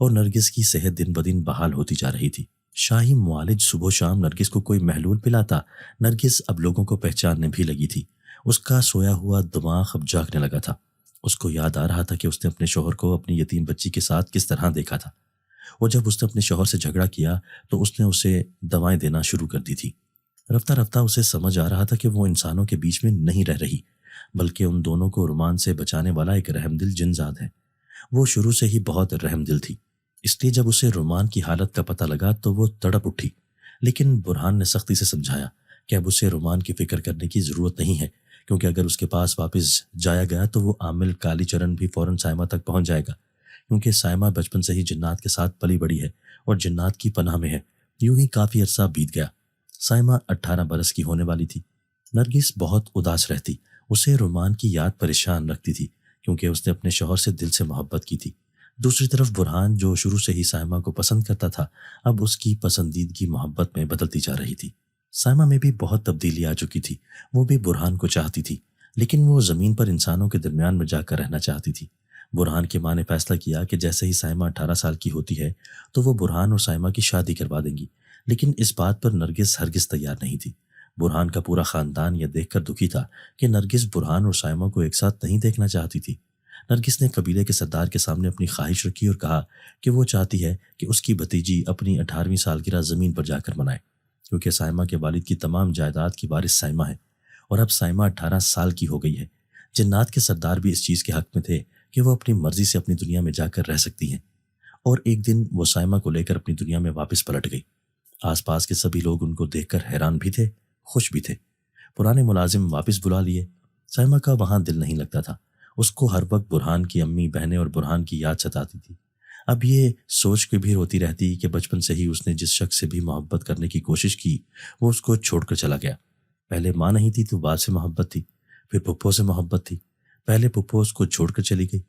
اور نرگس کی صحت دن بدن بحال ہوتی جا رہی تھی۔ شاہی معالج صبح و شام نرگس کو کوئی محلول پلاتا۔ نرگس اب لوگوں کو پہچاننے بھی لگی تھی۔ اس کا سویا ہوا دماغ اب جاگنے لگا تھا۔ اس کو یاد آ رہا تھا کہ اس نے اپنے شوہر کو اپنی یتیم بچی کے ساتھ کس طرح دیکھا تھا، اور جب اس نے اپنے شوہر سے جھگڑا کیا تو اس نے اسے دوائیں دینا شروع کر دی تھی۔ رفتہ رفتہ اسے سمجھ آ رہا تھا کہ وہ انسانوں کے بیچ میں نہیں رہ رہی بلکہ ان دونوں کو رومان سے بچانے والا ایک رحم دل جنزاد ہے۔ وہ شروع سے ہی بہت رحم دل تھی، اس لیے جب اسے رومان کی حالت کا پتہ لگا تو وہ تڑپ اٹھی، لیکن برہان نے سختی سے سمجھایا کہ اب اسے رومان کی فکر کرنے کی ضرورت نہیں ہے، کیونکہ اگر اس کے پاس واپس جایا گیا تو وہ عامل کالی چرن بھی فوراً سائمہ تک پہنچ جائے گا، کیونکہ سائمہ بچپن سے ہی جنات کے ساتھ پلی بڑی ہے اور جنات کی پناہ میں ہے۔ یوں ہی کافی عرصہ بیت گیا۔ سائمہ 18 برس کی ہونے والی تھی۔ نرگس بہت اداس رہتی، اسے رومان کی یاد پریشان رکھتی تھی کیونکہ اس نے اپنے شوہر سے دل سے محبت کی تھی۔ دوسری طرف برہان جو شروع سے ہی سائمہ کو پسند کرتا تھا اب اس کی پسندیدگی محبت میں بدلتی جا رہی تھی۔ سائمہ میں بھی بہت تبدیلی آ چکی تھی۔ وہ بھی برہان کو چاہتی تھی، لیکن وہ زمین پر انسانوں کے درمیان میں جا کر رہنا چاہتی تھی۔ برہان کی ماں نے فیصلہ کیا کہ جیسے ہی سائمہ 18 سال کی ہوتی ہے تو وہ برہان اور سائمہ کی شادی کروا دیں گی، لیکن اس بات پر نرگس ہرگز تیار نہیں تھی۔ برہان کا پورا خاندان یہ دیکھ کر دکھی تھا کہ نرگس برہان اور سائمہ کو ایک ساتھ نہیں دیکھنا چاہتی تھی۔ نرگس نے قبیلے کے سردار کے سامنے اپنی خواہش رکھی اور کہا کہ وہ چاہتی ہے کہ اس کی بھتیجی اپنی 18ویں سالگرہ زمین پر جا کر منائے، کیونکہ سائمہ کے والد کی تمام جائیداد کی وارث سائمہ ہے اور اب سائمہ 18 سال کی ہو گئی ہے۔ جنات کے سردار بھی اس چیز کے حق میں تھے کہ وہ اپنی مرضی سے اپنی دنیا میں جا کر رہ سکتی ہیں، اور ایک دن وہ سائمہ کو لے کر اپنی دنیا میں واپس پلٹ گئی۔ آس پاس کے سبھی لوگ ان کو دیکھ کر حیران بھی تھے، خوش بھی تھے۔ پرانے ملازم واپس بلا لیے۔ سائمہ کا وہاں دل نہیں لگتا تھا۔ اس کو ہر وقت برہان کی امی، بہنیں اور برہان کی یاد ستاتی تھی۔ اب یہ سوچ کے بھی روتی رہتی کہ بچپن سے ہی اس نے جس شخص سے بھی محبت کرنے کی کوشش کی وہ اس کو چھوڑ کر چلا گیا۔ پہلے ماں نہیں تھی تو باپ سے محبت تھی، پھر پھپھو سے محبت تھی۔ پہلے پھپھو اس کو چھوڑ کر چلی گئی۔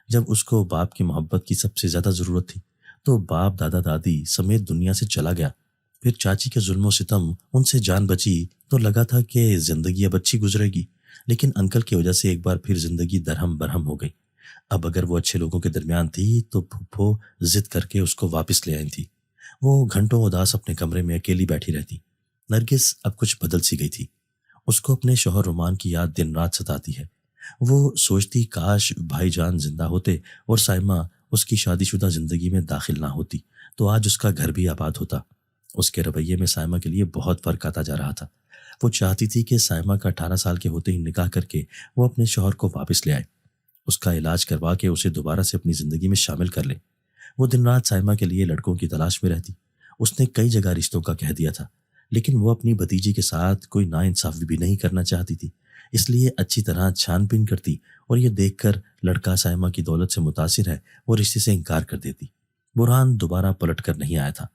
جب اس کو باپ کی محبت کی سب سے زیادہ ضرورت تھی تو باپ دادا دادی سمیت دنیا سے چلا گیا۔ پھر چاچی کے ظلم و ستم، ان سے جان بچی تو لگا تھا کہ زندگی اب اچھی گزرے گی، لیکن انکل کی وجہ سے ایک بار پھر زندگی درہم برہم ہو گئی۔ اب اگر وہ اچھے لوگوں کے درمیان تھی تو پھپھو ضد کر کے اس کو واپس لے آئی تھی۔ وہ گھنٹوں اداس اپنے کمرے میں اکیلی بیٹھی رہتی۔ نرگس اب کچھ بدل سی گئی تھی۔ اس کو اپنے شوہر رومان کی یاد دن رات ستاتی ہے۔ وہ سوچتی کاش بھائی جان زندہ ہوتے اور سائمہ اس کی شادی شدہ زندگی میں داخل نہ ہوتی تو آج اس کا گھر بھی آباد ہوتا۔ اس کے رویے میں سائمہ کے لیے بہت فرق آتا جا رہا تھا۔ وہ چاہتی تھی کہ سائمہ کا 18 سال کے ہوتے ہی نکاح کر کے وہ اپنے شوہر کو واپس لے آئے، اس کا علاج کروا کے اسے دوبارہ سے اپنی زندگی میں شامل کر لے۔ وہ دن رات سائمہ کے لیے لڑکوں کی تلاش میں رہتی۔ اس نے کئی جگہ رشتوں کا کہہ دیا تھا، لیکن وہ اپنی بھتیجی کے ساتھ کوئی ناانصافی بھی نہیں کرنا چاہتی تھی، اس لیے اچھی طرح چھان بین کرتی اور یہ دیکھ کر لڑکا سائمہ کی دولت سے متاثر ہے وہ رشتے سے انکار کر دیتی۔ برہان دوبارہ پلٹ کر نہیں آیا تھا۔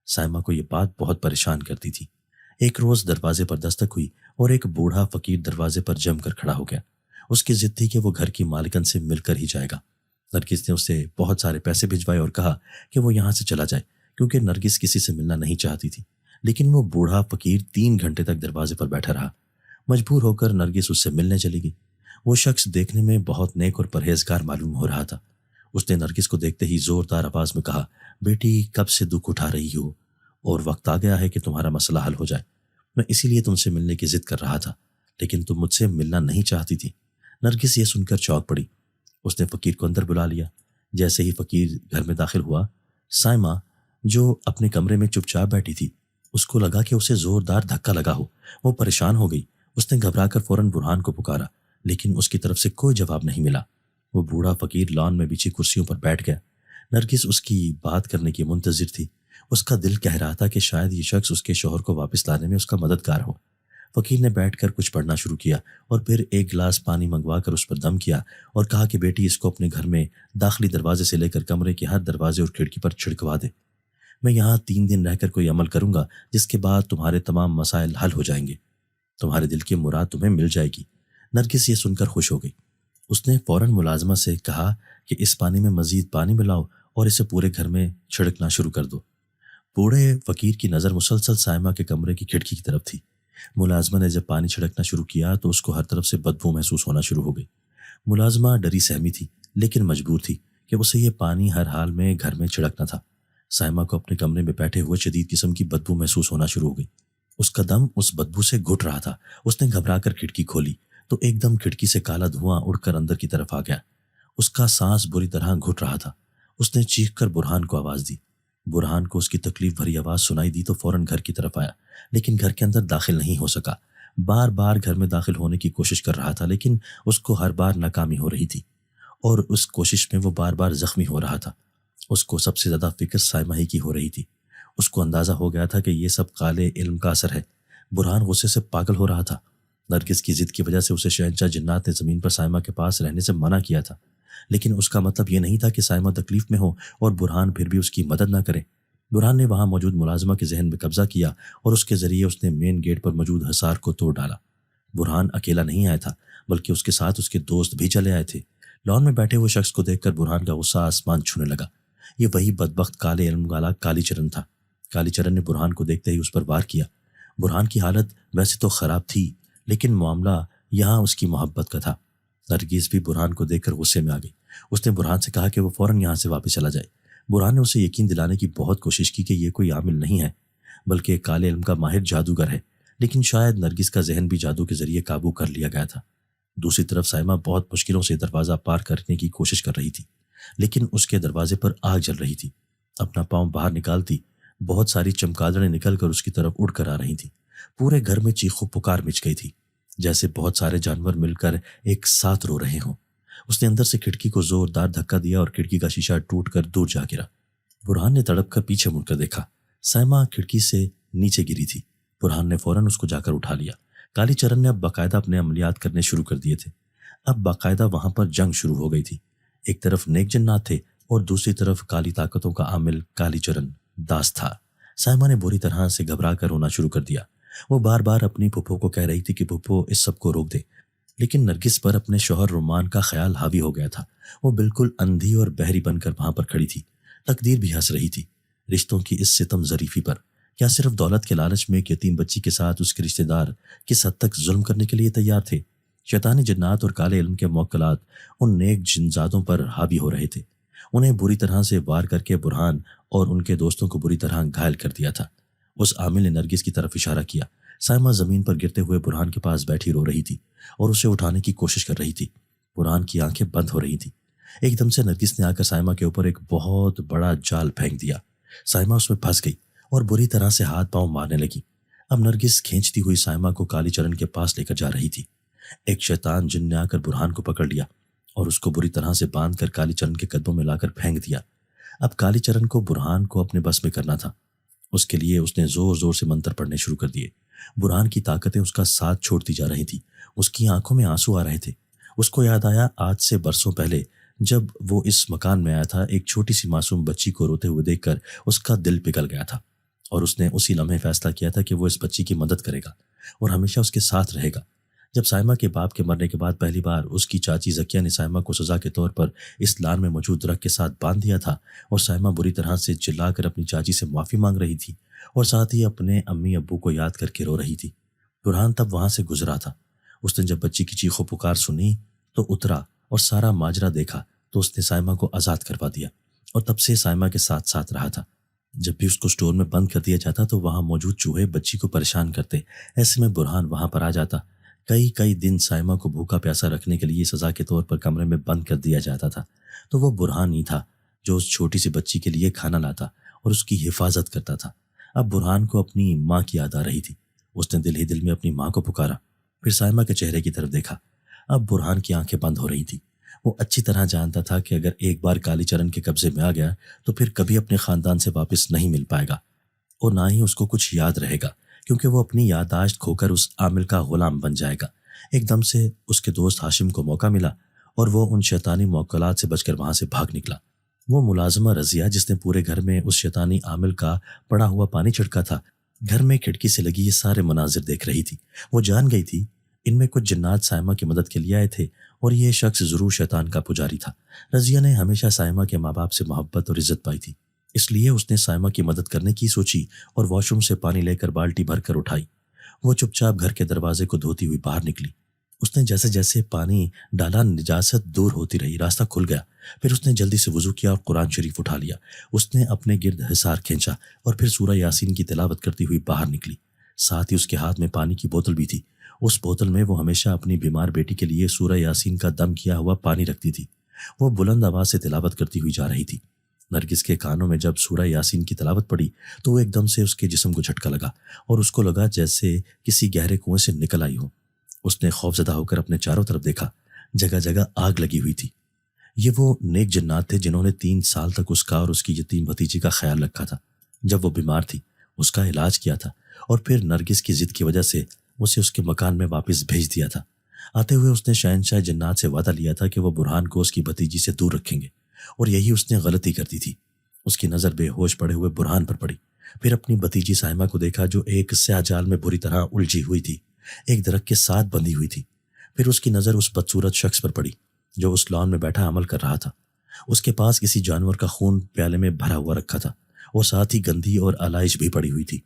سائمہ کو یہ بات بہت پریشان کرتی تھی۔ ایک روز دروازے پر دستک ہوئی اور ایک بوڑھا فقیر دروازے پر جم کر کھڑا ہو گیا۔ اس کی ضد تھی کہ وہ گھر کی مالکن سے مل کر ہی جائے گا۔ نرگس نے اسے بہت سارے پیسے بھجوائے اور کہا کہ وہ یہاں سے چلا جائے، کیونکہ نرگس کسی سے ملنا نہیں چاہتی تھی۔ لیکن وہ بوڑھا فقیر 3 گھنٹے تک دروازے پر بیٹھا رہا۔ مجبور ہو کر نرگس اس سے ملنے چلی گئی۔ وہ شخص دیکھنے میں بہت نیک اور پرہیزگار معلوم ہو رہا تھا۔ اس نے نرگس کو دیکھتے ہی زوردار آواز میں کہا، بیٹی کب سے دکھ اٹھا رہی ہو اور وقت آ گیا ہے کہ تمہارا مسئلہ حل ہو جائے۔ میں اسی لیے تم سے ملنے کی ضد کر رہا تھا، لیکن تم مجھ سے ملنا نہیں چاہتی تھی۔ نرگس یہ سن کر چونک پڑی۔ اس نے فقیر کو اندر بلا لیا۔ جیسے ہی فقیر گھر میں داخل ہوا، سائمہ جو اپنے کمرے میں چپ چاپ بیٹھی تھی، اس کو لگا کہ اسے زوردار دھکا لگا ہو۔ وہ پریشان ہو گئی۔ اس نے گھبرا کر فوراً برہان کو پکارا، لیکن اس کی طرف سے کوئی جواب نہیں ملا۔ وہ بوڑھا فقیر لان میں بچھی کرسیوں پر بیٹھ گیا۔ نرگس اس کی بات کرنے کی منتظر تھی۔ اس کا دل کہہ رہا تھا کہ شاید یہ شخص اس کے شوہر کو واپس لانے میں اس کا مددگار ہو۔ فقیر نے بیٹھ کر کچھ پڑھنا شروع کیا اور پھر ایک گلاس پانی منگوا کر اس پر دم کیا اور کہا کہ بیٹی اس کو اپنے گھر میں داخلی دروازے سے لے کر کمرے کے ہر دروازے اور کھڑکی پر چھڑکوا دے۔ میں یہاں 3 دن رہ کر کوئی عمل کروں گا، جس کے بعد تمہارے تمام مسائل حل ہو جائیں گے، تمہارے دل کی مراد تمہیں مل جائے گی۔ نرگس یہ سن کر خوش ہو گئی۔ اس نے فوراً ملازمہ سے کہا کہ اس پانی میں مزید پانی ملاؤ اور اسے پورے گھر میں چھڑکنا شروع کر دو۔ بوڑھے فقیر کی نظر مسلسل سائمہ کے کمرے کی کھڑکی کی طرف تھی۔ ملازمہ نے جب پانی چھڑکنا شروع کیا تو اس کو ہر طرف سے بدبو محسوس ہونا شروع ہو گئی۔ ملازمہ ڈری سہمی تھی، لیکن مجبور تھی کہ اسے یہ پانی ہر حال میں گھر میں چھڑکنا تھا۔ سائمہ کو اپنے کمرے میں بیٹھے ہوئے شدید قسم کی بدبو محسوس ہونا شروع ہو گئی۔ اس کا دم اس بدبو سے گھٹ رہا تھا۔ اس نے گھبرا کر کھڑکی کھولی تو ایک دم کھڑکی سے کالا دھواں اڑ کر اندر کی طرف آ گیا۔ اس کا سانس بری طرح گھٹ رہا تھا۔ اس نے چیخ کر برہان کو آواز دی۔ برہان کو اس کی تکلیف بھری آواز سنائی دی تو فوراً گھر کی طرف آیا، لیکن گھر کے اندر داخل نہیں ہو سکا۔ بار بار گھر میں داخل ہونے کی کوشش کر رہا تھا، لیکن اس کو ہر بار ناکامی ہو رہی تھی اور اس کوشش میں وہ بار بار زخمی ہو رہا تھا۔ اس کو سب سے زیادہ فکر سائمہ ہی کی ہو رہی تھی۔ اس کو اندازہ ہو گیا تھا کہ یہ سب کالے علم کا اثر ہے۔ برہان غصے سے پاگل ہو رہا تھا۔ نرگس کی ضد کی وجہ سے اسے شہنشاہ جنات نے زمین پر سائمہ کے پاس رہنے سے منع کیا تھا، لیکن اس کا مطلب یہ نہیں تھا کہ سائمہ تکلیف میں ہو اور برہان پھر بھی اس کی مدد نہ کرے۔ برہان نے وہاں موجود ملازمہ کے ذہن میں قبضہ کیا اور اس کے ذریعے اس نے مین گیٹ پر موجود حصار کو توڑ ڈالا۔ برہان اکیلا نہیں آیا تھا، بلکہ اس کے ساتھ اس کے دوست بھی چلے آئے تھے۔ لان میں بیٹھے ہوئے شخص کو دیکھ کر برہان کا غصہ آسمان چھونے لگا۔ یہ وہی بدبخت کالے علم والا کالی چرن تھا۔ کالی چرن نے برہان کو دیکھتے ہی اس پر وار کیا۔ برہان کی حالت ویسے تو خراب تھی، لیکن معاملہ یہاں اس کی محبت کا تھا۔ نرگس بھی برہان کو دیکھ کر غصے میں آ گئی۔ اس نے برہان سے کہا کہ وہ فوراً یہاں سے واپس چلا جائے۔ برہان نے اسے یقین دلانے کی بہت کوشش کی کہ یہ کوئی عامل نہیں ہے، بلکہ کالے علم کا ماہر جادوگر ہے، لیکن شاید نرگس کا ذہن بھی جادو کے ذریعے قابو کر لیا گیا تھا۔ دوسری طرف سائمہ بہت مشکلوں سے دروازہ پار کرنے کی کوشش کر رہی تھی، لیکن اس کے دروازے پر آگ جل رہی تھی۔ اپنا پاؤں باہر نکالتی بہت ساری چمگادڑیں نکل کر اس کی طرف اڑ کر آ رہی تھیں۔ پورے گھر میں چیخو پکار مچ گئی تھی، جیسے بہت سارے جانور مل کر ایک ساتھ رو رہے ہوں۔ اس نے اندر سے کھڑکی کو زوردار دھکا دیا اور کھڑکی کا شیشہ ٹوٹ کر دور جا گرا۔ برہان نے تڑپ کر پیچھے مڑ کر دیکھا۔ سائمہ کھڑکی سے نیچے گری تھی۔ برہان نے فوراً اس کو جا کر اٹھا لیا۔ کالی چرن نے اب باقاعدہ اپنے عملیات کرنے شروع کر دیے تھے۔ اب باقاعدہ وہاں پر جنگ شروع ہو گئی تھی۔ ایک طرف نیک جنات تھے اور دوسری طرف کالی طاقتوں کا عامل کالی چرن داس تھا۔ سائمہ نے بری طرح سے گھبرا کر رونا شروع کر دیا۔ وہ بار بار اپنی پھپھو کو کہہ رہی تھی کہ پھپھو اس سب کو روک دے، لیکن نرگس پر اپنے شوہر رومان کا خیال حاوی ہو گیا تھا۔ وہ بالکل اندھی اور بہری بن کر وہاں پر کھڑی تھی۔ تقدیر بھی ہنس رہی تھی رشتوں کی اس ستم ظریفی پر۔ کیا صرف دولت کے لالچ میں ایک یتیم بچی کے ساتھ اس کے رشتہ دار کس حد تک ظلم کرنے کے لیے تیار تھے؟ شیطانی جنات اور کالے علم کے موکلات ان نیک جنزادوں پر حاوی ہو رہے تھے۔ انہیں بری طرح سے وار کر کے برہان اور ان کے دوستوں کو بری طرح گھائل کر دیا تھا۔ اس عامل نے نرگس کی طرف اشارہ کیا۔ سائمہ زمین پر گرتے ہوئے برہان کے پاس بیٹھی رو رہی تھی اور اسے اٹھانے کی کوشش کر رہی تھی۔ برہان کی آنکھیں بند ہو رہی تھیں۔ ایک دم سے نرگس نے آ کر سائمہ کے اوپر ایک بہت بڑا جال پھینک دیا۔ سائمہ اس میں پھنس گئی اور بری طرح سے ہاتھ پاؤں مارنے لگی۔ اب نرگس کھینچتی ہوئی سائمہ کو کالی چرن کے پاس لے کر جا رہی تھی۔ ایک شیطان جن نے آ کر برہان کو پکڑ لیا اور اس کو بری طرح سے باندھ کر کالی چرن کے قدموں میں لا کر پھینک دیا۔ اب کالی چرن کو برہان کو اپنے بس میں کرنا تھا۔ اس کے لیے اس نے زور زور سے منتر پڑھنے شروع کر دیے۔ برہان کی طاقتیں اس کا ساتھ چھوڑتی جا رہی تھیں۔ اس کی آنکھوں میں آنسو آ رہے تھے۔ اس کو یاد آیا آج سے برسوں پہلے جب وہ اس مکان میں آیا تھا، ایک چھوٹی سی معصوم بچی کو روتے ہوئے دیکھ کر اس کا دل پگھل گیا تھا، اور اس نے اسی لمحے فیصلہ کیا تھا کہ وہ اس بچی کی مدد کرے گا اور ہمیشہ اس کے ساتھ رہے گا۔ جب سائمہ کے باپ کے مرنے کے بعد پہلی بار اس کی چاچی زکیہ نے سائمہ کو سزا کے طور پر اس لان میں موجود درخت کے ساتھ باندھ دیا تھا اور سائمہ بری طرح سے چلا کر اپنی چاچی سے معافی مانگ رہی تھی اور ساتھ ہی اپنے امی ابو کو یاد کر کے رو رہی تھی، برہان تب وہاں سے گزرا تھا۔ اس نے جب بچی کی چیخ و پکار سنی تو اترا اور سارا ماجرا دیکھا تو اس نے سائمہ کو آزاد کروا دیا اور تب سے سائمہ کے ساتھ ساتھ رہا تھا۔ جب بھی اس کو سٹور میں بند کر دیا جاتا تو وہاں موجود چوہے بچی کو پریشان کرتے، ایسے میں برہان وہاں پر آ جاتا۔ کئی دن سائمہ کو بھوکا پیاسا رکھنے کے لیے سزا کے طور پر کمرے میں بند کر دیا جاتا تھا، تو وہ برہان ہی تھا جو اس چھوٹی سی بچی کے لیے کھانا لاتا اور اس کی حفاظت کرتا تھا۔ اب برہان کو اپنی ماں کی یاد آ رہی تھی۔ اس نے دل ہی دل میں اپنی ماں کو پکارا، پھر سائمہ کے چہرے کی طرف دیکھا۔ اب برہان کی آنکھیں بند ہو رہی تھیں۔ وہ اچھی طرح جانتا تھا کہ اگر ایک بار کالی چرن کے قبضے میں آ گیا تو پھر کبھی اپنے خاندان سے واپس نہیں مل پائے گا اور نہ ہی اس کو کچھ یاد رہے گا، کیونکہ وہ اپنی یادداشت کھو کر اس عامل کا غلام بن جائے گا۔ ایک دم سے اس کے دوست ہاشم کو موقع ملا اور وہ ان شیطانی موکلات سے بچ کر وہاں سے بھاگ نکلا۔ وہ ملازمہ رضیہ جس نے پورے گھر میں اس شیطانی عامل کا پڑا ہوا پانی چھڑکا تھا، گھر میں کھڑکی سے لگی یہ سارے مناظر دیکھ رہی تھی۔ وہ جان گئی تھی ان میں کچھ جنات سائمہ کی مدد کے لیے آئے تھے اور یہ شخص ضرور شیطان کا پجاری تھا۔ رضیہ نے ہمیشہ سائمہ کے ماں باپ سے محبت اور عزت پائی تھی، اس لیے اس نے سائمہ کی مدد کرنے کی سوچی اور واش روم سے پانی لے کر بالٹی بھر کر اٹھائی۔ وہ چپ چاپ گھر کے دروازے کو دھوتی ہوئی باہر نکلی۔ اس نے جیسے جیسے پانی ڈالا نجاست دور ہوتی رہی، راستہ کھل گیا۔ پھر اس نے جلدی سے وضو کیا اور قرآن شریف اٹھا لیا۔ اس نے اپنے گرد حصار کھینچا اور پھر سورہ یاسین کی تلاوت کرتی ہوئی باہر نکلی۔ ساتھ ہی اس کے ہاتھ میں پانی کی بوتل بھی تھی۔ اس بوتل میں وہ ہمیشہ اپنی بیمار بیٹی کے لیے سورہ یاسین کا دم کیا ہوا پانی رکھتی تھی۔ وہ بلند آواز سے تلاوت کرتی ہوئی جا رہی تھی۔ نرگس کے کانوں میں جب سورہ یاسین کی تلاوت پڑی تو وہ ایک دم سے اس کے جسم کو جھٹکا لگا اور اس کو لگا جیسے کسی گہرے کنویں سے نکل آئی ہو۔ اس نے خوفزدہ ہو کر اپنے چاروں طرف دیکھا، جگہ جگہ آگ لگی ہوئی تھی۔ یہ وہ نیک جنات تھے جنہوں نے 3 سال تک اس کا اور اس کی یتیم بھتیجی کا خیال رکھا تھا۔ جب وہ بیمار تھی اس کا علاج کیا تھا اور پھر نرگس کی ضد کی وجہ سے اسے اس کے مکان میں واپس بھیج دیا تھا۔ آتے ہوئے اس نے شہنشاہ جنات سے وعدہ لیا تھا کہ وہ برہان کو اس کی بھتیجی سے دور رکھیں گے، اور یہی اس نے غلطی کر دی تھی۔ اس کی نظر بے ہوش پڑے ہوئے برہان پر پڑی، پھر اپنی بھتیجی سائمہ کو دیکھا جو ایک سیاہ جال میں بری طرح الجھی ہوئی تھی، ایک درخت کے ساتھ بندھی ہوئی تھی۔ پھر اس کی نظر اس بدصورت شخص پر پڑی جو اس لان میں بیٹھا عمل کر رہا تھا۔ اس کے پاس کسی جانور کا خون پیالے میں بھرا ہوا رکھا تھا اور ساتھ ہی گندھی اور آلائش بھی پڑی ہوئی تھی۔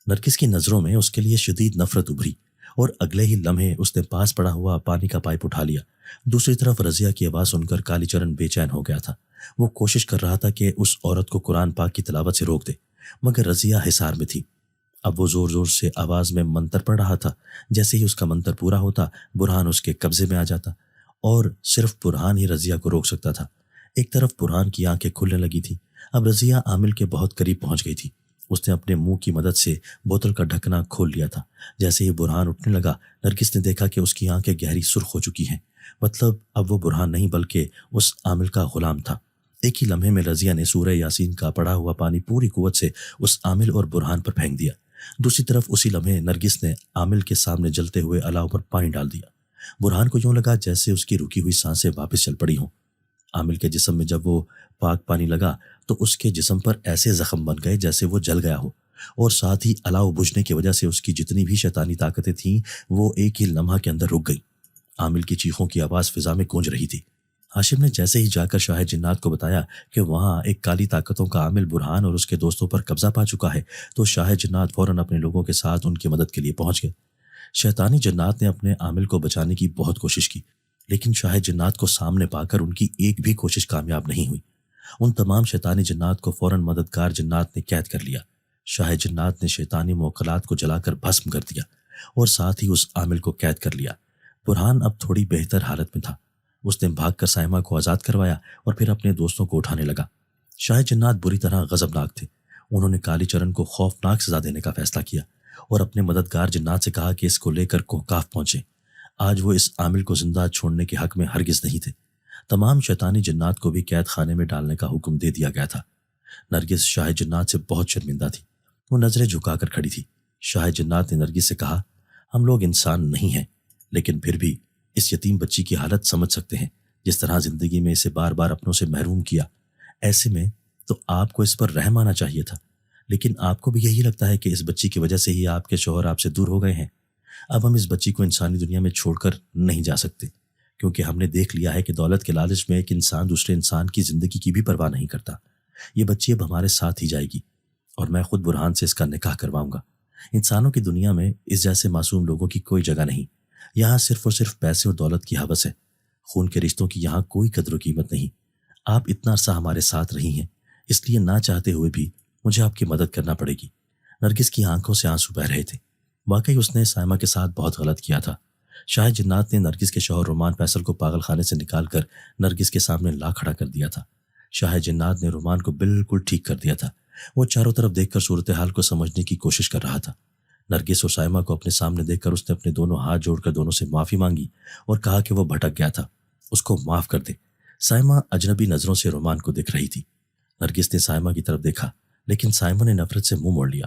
نرگس کی نظروں میں اس کے لیے شدید نفرت ابھری اور اگلے ہی لمحے اس نے پاس پڑا ہوا پانی کا پائپ اٹھا لیا۔ دوسری طرف رضیہ کی آواز سن کر کالی چرن بے چین ہو گیا تھا۔ وہ کوشش کر رہا تھا کہ اس عورت کو قرآن پاک کی تلاوت سے روک دے، مگر رضیہ حصار میں تھی۔ اب وہ زور زور سے آواز میں منتر پڑھ رہا تھا۔ جیسے ہی اس کا منتر پورا ہوتا برہان اس کے قبضے میں آ جاتا اور صرف برہان ہی رضیہ کو روک سکتا تھا۔ ایک طرف برہان کی آنکھیں کھلنے لگی تھی۔ اب رضیہ عامل کے بہت قریب پہنچ گئی تھی۔ اس نے اپنے منہ کی مدد سے بوتل کا ڈھکنا کھول لیا تھا۔ جیسے ہی برہان اٹھنے لگا نرگس نے دیکھا کہ اس کی آنکھیں گہری سرخ ہو چکی ہیں، مطلب اب وہ برہان نہیں بلکہ اس عامل کا غلام تھا۔ ایک ہی لمحے میں رضیہ نے سورہ یاسین کا پڑھا ہوا پانی پوری قوت سے اس عامل اور برہان پر پھینک دیا۔ دوسری طرف اسی لمحے نرگس نے عامل کے سامنے جلتے ہوئے الاؤ پر پانی ڈال دیا۔ برہان کو یوں لگا جیسے اس کی رکی ہوئی سانسیں واپس چل پڑی ہوں۔ عامل کے جسم میں جب وہ پاک پانی لگا تو اس کے جسم پر ایسے زخم بن گئے جیسے وہ جل گیا ہو، اور ساتھ ہی الاؤ بجھنے کی وجہ سے اس کی جتنی بھی شیطانی طاقتیں تھیں وہ ایک ہی لمحہ کے اندر رک گئیں۔ عامل کی چیخوں کی آواز فضا میں گونج رہی تھی۔ ہاشم نے جیسے ہی جا کر شاہ جنات کو بتایا کہ وہاں ایک کالی طاقتوں کا عامل برہان اور اس کے دوستوں پر قبضہ پا چکا ہے تو شاہ جنات فوراً اپنے لوگوں کے ساتھ ان کی مدد کے لیے پہنچ گئے۔ شیطانی جنات نے اپنے عامل کو بچانے کی بہت کوشش کی، لیکن شاہ جنات کو سامنے پا کر ان کی ایک بھی کوشش کامیاب نہیں ہوئی۔ ان تمام شیطانی جنات کو فوراً مددگار جنات نے قید کر لیا۔ شاہ جنات نے شیطانی موکلات کو جلا کر بھسم کر دیا۔ اور ساتھ ہی اس عامل کو قید کر لیا۔ برہان اب تھوڑی بہتر حالت میں تھا۔ اس نے بھاگ کر سائمہ کو آزاد کروایا اور پھر اپنے دوستوں کو اٹھانے لگا۔ شاہ جنات بری طرح غضبناک تھے۔ انہوں نے کالی چرن کو خوفناک سزا دینے کا فیصلہ کیا اور اپنے مددگار جنات سے کہا کہ اس کو لے کر کوہکاف پہنچے۔ آج وہ اس عامل کو زندہ چھوڑنے کے حق میں ہرگز نہیں تھے۔ تمام شیطانی جنات کو بھی قید خانے میں ڈالنے کا حکم دے دیا گیا تھا۔ نرگس شاہ جنات سے بہت شرمندہ تھی۔ وہ نظریں جھکا کر کھڑی تھی۔ شاہ جنات نے نرگس سے کہا، ہم لوگ انسان نہیں ہیں، لیکن پھر بھی اس یتیم بچی کی حالت سمجھ سکتے ہیں، جس طرح زندگی میں اسے بار بار اپنوں سے محروم کیا۔ ایسے میں تو آپ کو اس پر رحم آنا چاہیے تھا، لیکن آپ کو بھی یہی لگتا ہے کہ اس بچی کی وجہ سے ہی آپ کے شوہر آپ سے دور ہو گئے ہیں۔ اب ہم اس بچی کو انسانی دنیا میں چھوڑ کر نہیں جا سکتے، کیونکہ ہم نے دیکھ لیا ہے کہ دولت کے لالچ میں ایک انسان دوسرے انسان کی زندگی کی بھی پرواہ نہیں کرتا۔ یہ بچی اب ہمارے ساتھ ہی جائے گی اور میں خود برہان سے اس کا نکاح کرواؤں گا۔ انسانوں کی دنیا میں اس جیسے معصوم لوگوں کی کوئی جگہ نہیں۔ یہاں صرف اور صرف پیسے اور دولت کی ہوس ہے۔ خون کے رشتوں کی یہاں کوئی قدر و قیمت نہیں۔ آپ اتنا عرصہ ہمارے ساتھ رہی ہیں، اس لیے نہ چاہتے ہوئے بھی مجھے آپ کی مدد کرنا پڑے گی۔ نرگس کی آنکھوں سے آنسو بہہ رہے تھے۔ واقعی اس نے سائمہ کے ساتھ بہت غلط کیا تھا۔ شاہ جنات نے نرگس کے شوہر رومان فیصل کو پاگل خانے سے نکال کر نرگس کے سامنے لا کھڑا کر دیا تھا۔ شاہ جنات نے رومان کو بالکل ٹھیک کر دیا تھا۔ وہ چاروں طرف دیکھ کر صورتحال کو سمجھنے کی کوشش کر رہا تھا۔ نرگس اور سائمہ کو اپنے سامنے دیکھ کر اس نے اپنے دونوں ہاتھ جوڑ کر دونوں سے معافی مانگی اور کہا کہ وہ بھٹک گیا تھا، اس کو معاف کر دے۔ سائمہ اجنبی نظروں سے رومان کو دیکھ رہی تھی۔ نرگس نے سائمہ کی طرف دیکھا، لیکن سائمہ نے نفرت سے منہ موڑ لیا۔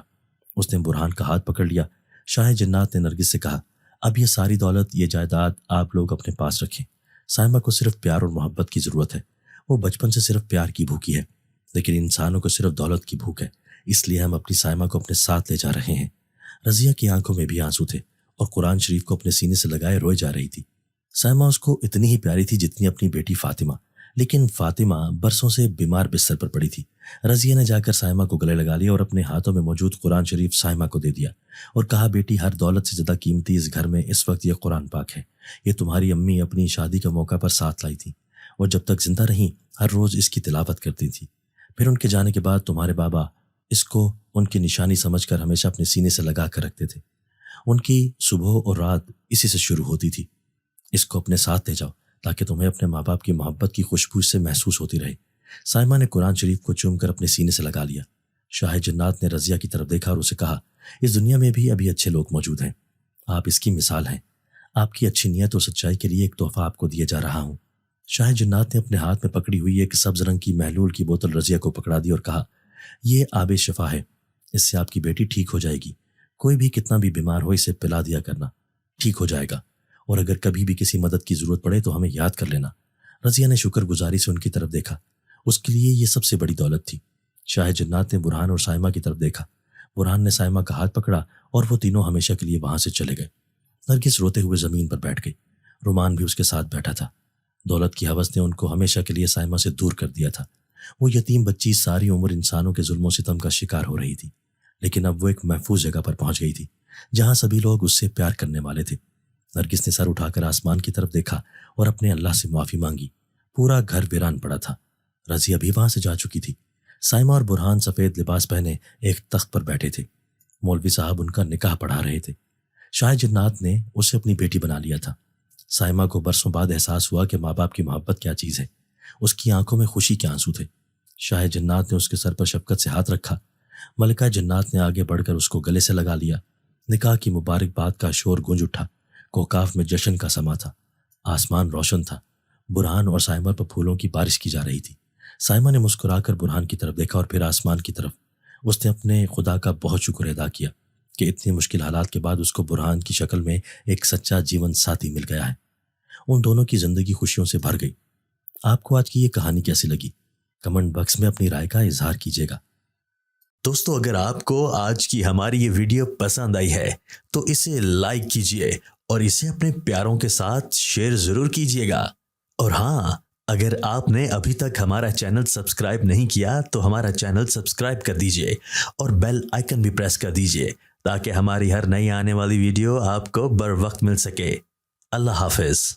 اس نے برہان کا ہاتھ پکڑ لیا۔ شاہ جنات نے نرگس سے کہا، اب یہ ساری دولت، یہ جائیداد آپ لوگ اپنے پاس رکھیں۔ سائمہ کو صرف پیار اور محبت کی ضرورت ہے۔ وہ بچپن سے صرف پیار کی بھوکی ہے، لیکن انسانوں کو صرف دولت کی بھوک ہے۔ اس لیے ہم اپنی سائمہ کو اپنے ساتھ لے جا رہے ہیں۔ رضیہ کی آنکھوں میں بھی آنسو تھے اور قرآن شریف کو اپنے سینے سے لگائے روئے جا رہی تھی۔ سائمہ اس کو اتنی ہی پیاری تھی جتنی اپنی بیٹی فاطمہ، لیکن فاطمہ برسوں سے بیمار بستر پر پڑی تھی۔ رضیہ نے جا کر سائمہ کو گلے لگا لیا اور اپنے ہاتھوں میں موجود قرآن شریف سائمہ کو دے دیا اور کہا، بیٹی، ہر دولت سے زیادہ قیمتی اس گھر میں اس وقت یہ قرآن پاک ہے۔ یہ تمہاری امی اپنی شادی کے موقع پر ساتھ لائی تھی اور جب تک زندہ رہیں ہر روز اس کی تلاوت کرتی تھی۔ پھر ان کے جانے کے بعد تمہارے بابا اس کو ان کی نشانی سمجھ کر ہمیشہ اپنے سینے سے لگا کر رکھتے تھے۔ ان کی صبح اور رات اسی سے شروع ہوتی تھی۔ اس کو اپنے ساتھ لے جاؤ تاکہ تمہیں اپنے ماں باپ کی محبت کی خوشبو سے محسوس ہوتی رہے۔ سائمہ نے قرآن شریف کو چوم کر اپنے سینے سے لگا لیا۔ شاہ جنات نے رضیہ کی طرف دیکھا اور اسے کہا، اس دنیا میں بھی ابھی اچھے لوگ موجود ہیں، آپ اس کی مثال ہیں۔ آپ کی اچھی نیت اور سچائی کے لیے ایک تحفہ آپ کو دیے جا رہا ہوں۔ شاہ جنات نے اپنے ہاتھ میں پکڑی ہوئی ایک سبز رنگ کی محلول کی بوتل رضیہ کو پکڑا دی اور کہا، یہ آب شفا ہے، اس سے آپ کی بیٹی ٹھیک ہو جائے گی۔ کوئی بھی کتنا بھی بیمار ہو اسے پلا دیا کرنا، ٹھیک ہو جائے گا، اور اگر کبھی بھی کسی مدد کی ضرورت پڑے تو ہمیں یاد کر لینا۔ رضیہ نے شکر گزاری سے ان کی طرف دیکھا۔ اس کے لیے یہ سب سے بڑی دولت تھی۔ شاہ جنات نے برہان اور سائمہ کی طرف دیکھا۔ برہان نے سائمہ کا ہاتھ پکڑا اور وہ تینوں ہمیشہ کے لیے وہاں سے چلے گئے۔ نرگس روتے ہوئے زمین پر بیٹھ گئی۔ رومان بھی اس کے ساتھ بیٹھا تھا۔ دولت کی ہوس نے ان کو ہمیشہ کے لیے سائمہ سے دور کر دیا تھا۔ وہ یتیم بچی ساری عمر انسانوں کے ظلم و ستم کا شکار ہو رہی تھی، لیکن اب وہ ایک محفوظ جگہ پر پہنچ گئی تھی جہاں سبھی لوگ اس سے پیار کرنے والے تھے۔ نرگس نے سر اٹھا کر آسمان کی طرف دیکھا اور اپنے اللہ سے معافی مانگی۔ پورا گھر ویران پڑا تھا۔ رضیہ بھی وہاں سے جا چکی تھی۔ سائمہ اور برہان سفید لباس پہنے ایک تخت پر بیٹھے تھے۔ مولوی صاحب ان کا نکاح پڑھا رہے تھے۔ شاہ جنات نے اسے اپنی بیٹی بنا لیا تھا۔ سائمہ کو برسوں بعد احساس ہوا کہ ماں باپ کی محبت کیا چیز ہے۔ اس کی آنکھوں میں خوشی کے آنسو تھے۔ شاہ جنات نے اس کے سر پر شفقت سے ہاتھ رکھا۔ ملکہ جنات نے آگے بڑھ کر اس کو گلے سے لگا لیا۔ نکاح کی مبارک بات کا شور گونج اٹھا۔ کوکاف میں جشن کا سما تھا۔ آسمان روشن تھا۔ برہان اور سائمہ پر پھولوں کی بارش کی جا رہی تھی۔ سائمہ نے مسکرا کر برہان کی طرف دیکھا اور پھر آسمان کی طرف۔ اس نے اپنے خدا کا بہت شکر ادا کیا کہ اتنی مشکل حالات کے بعد اس کو برہان کی شکل میں ایک سچا جیون ساتھی مل گیا ہے۔ ان دونوں کی زندگی خوشیوں سے بھر گئی۔ آپ کو آج کی یہ کہانی کیسی لگی؟ کمنٹ باکس میں اپنی رائے کا اظہار کیجیے گا۔ دوستو، اگر آپ کو آج کی ہماری یہ ویڈیو پسند آئی ہے تو اسے لائک کیجئے اور اسے اپنے پیاروں کے ساتھ شیئر ضرور کیجئے گا۔ اور ہاں، اگر آپ نے ابھی تک ہمارا چینل سبسکرائب نہیں کیا تو ہمارا چینل سبسکرائب کر دیجئے اور بیل آئیکن بھی پریس کر دیجئے تاکہ ہماری ہر نئی آنے والی ویڈیو آپ کو بر وقت مل سکے۔ اللہ حافظ۔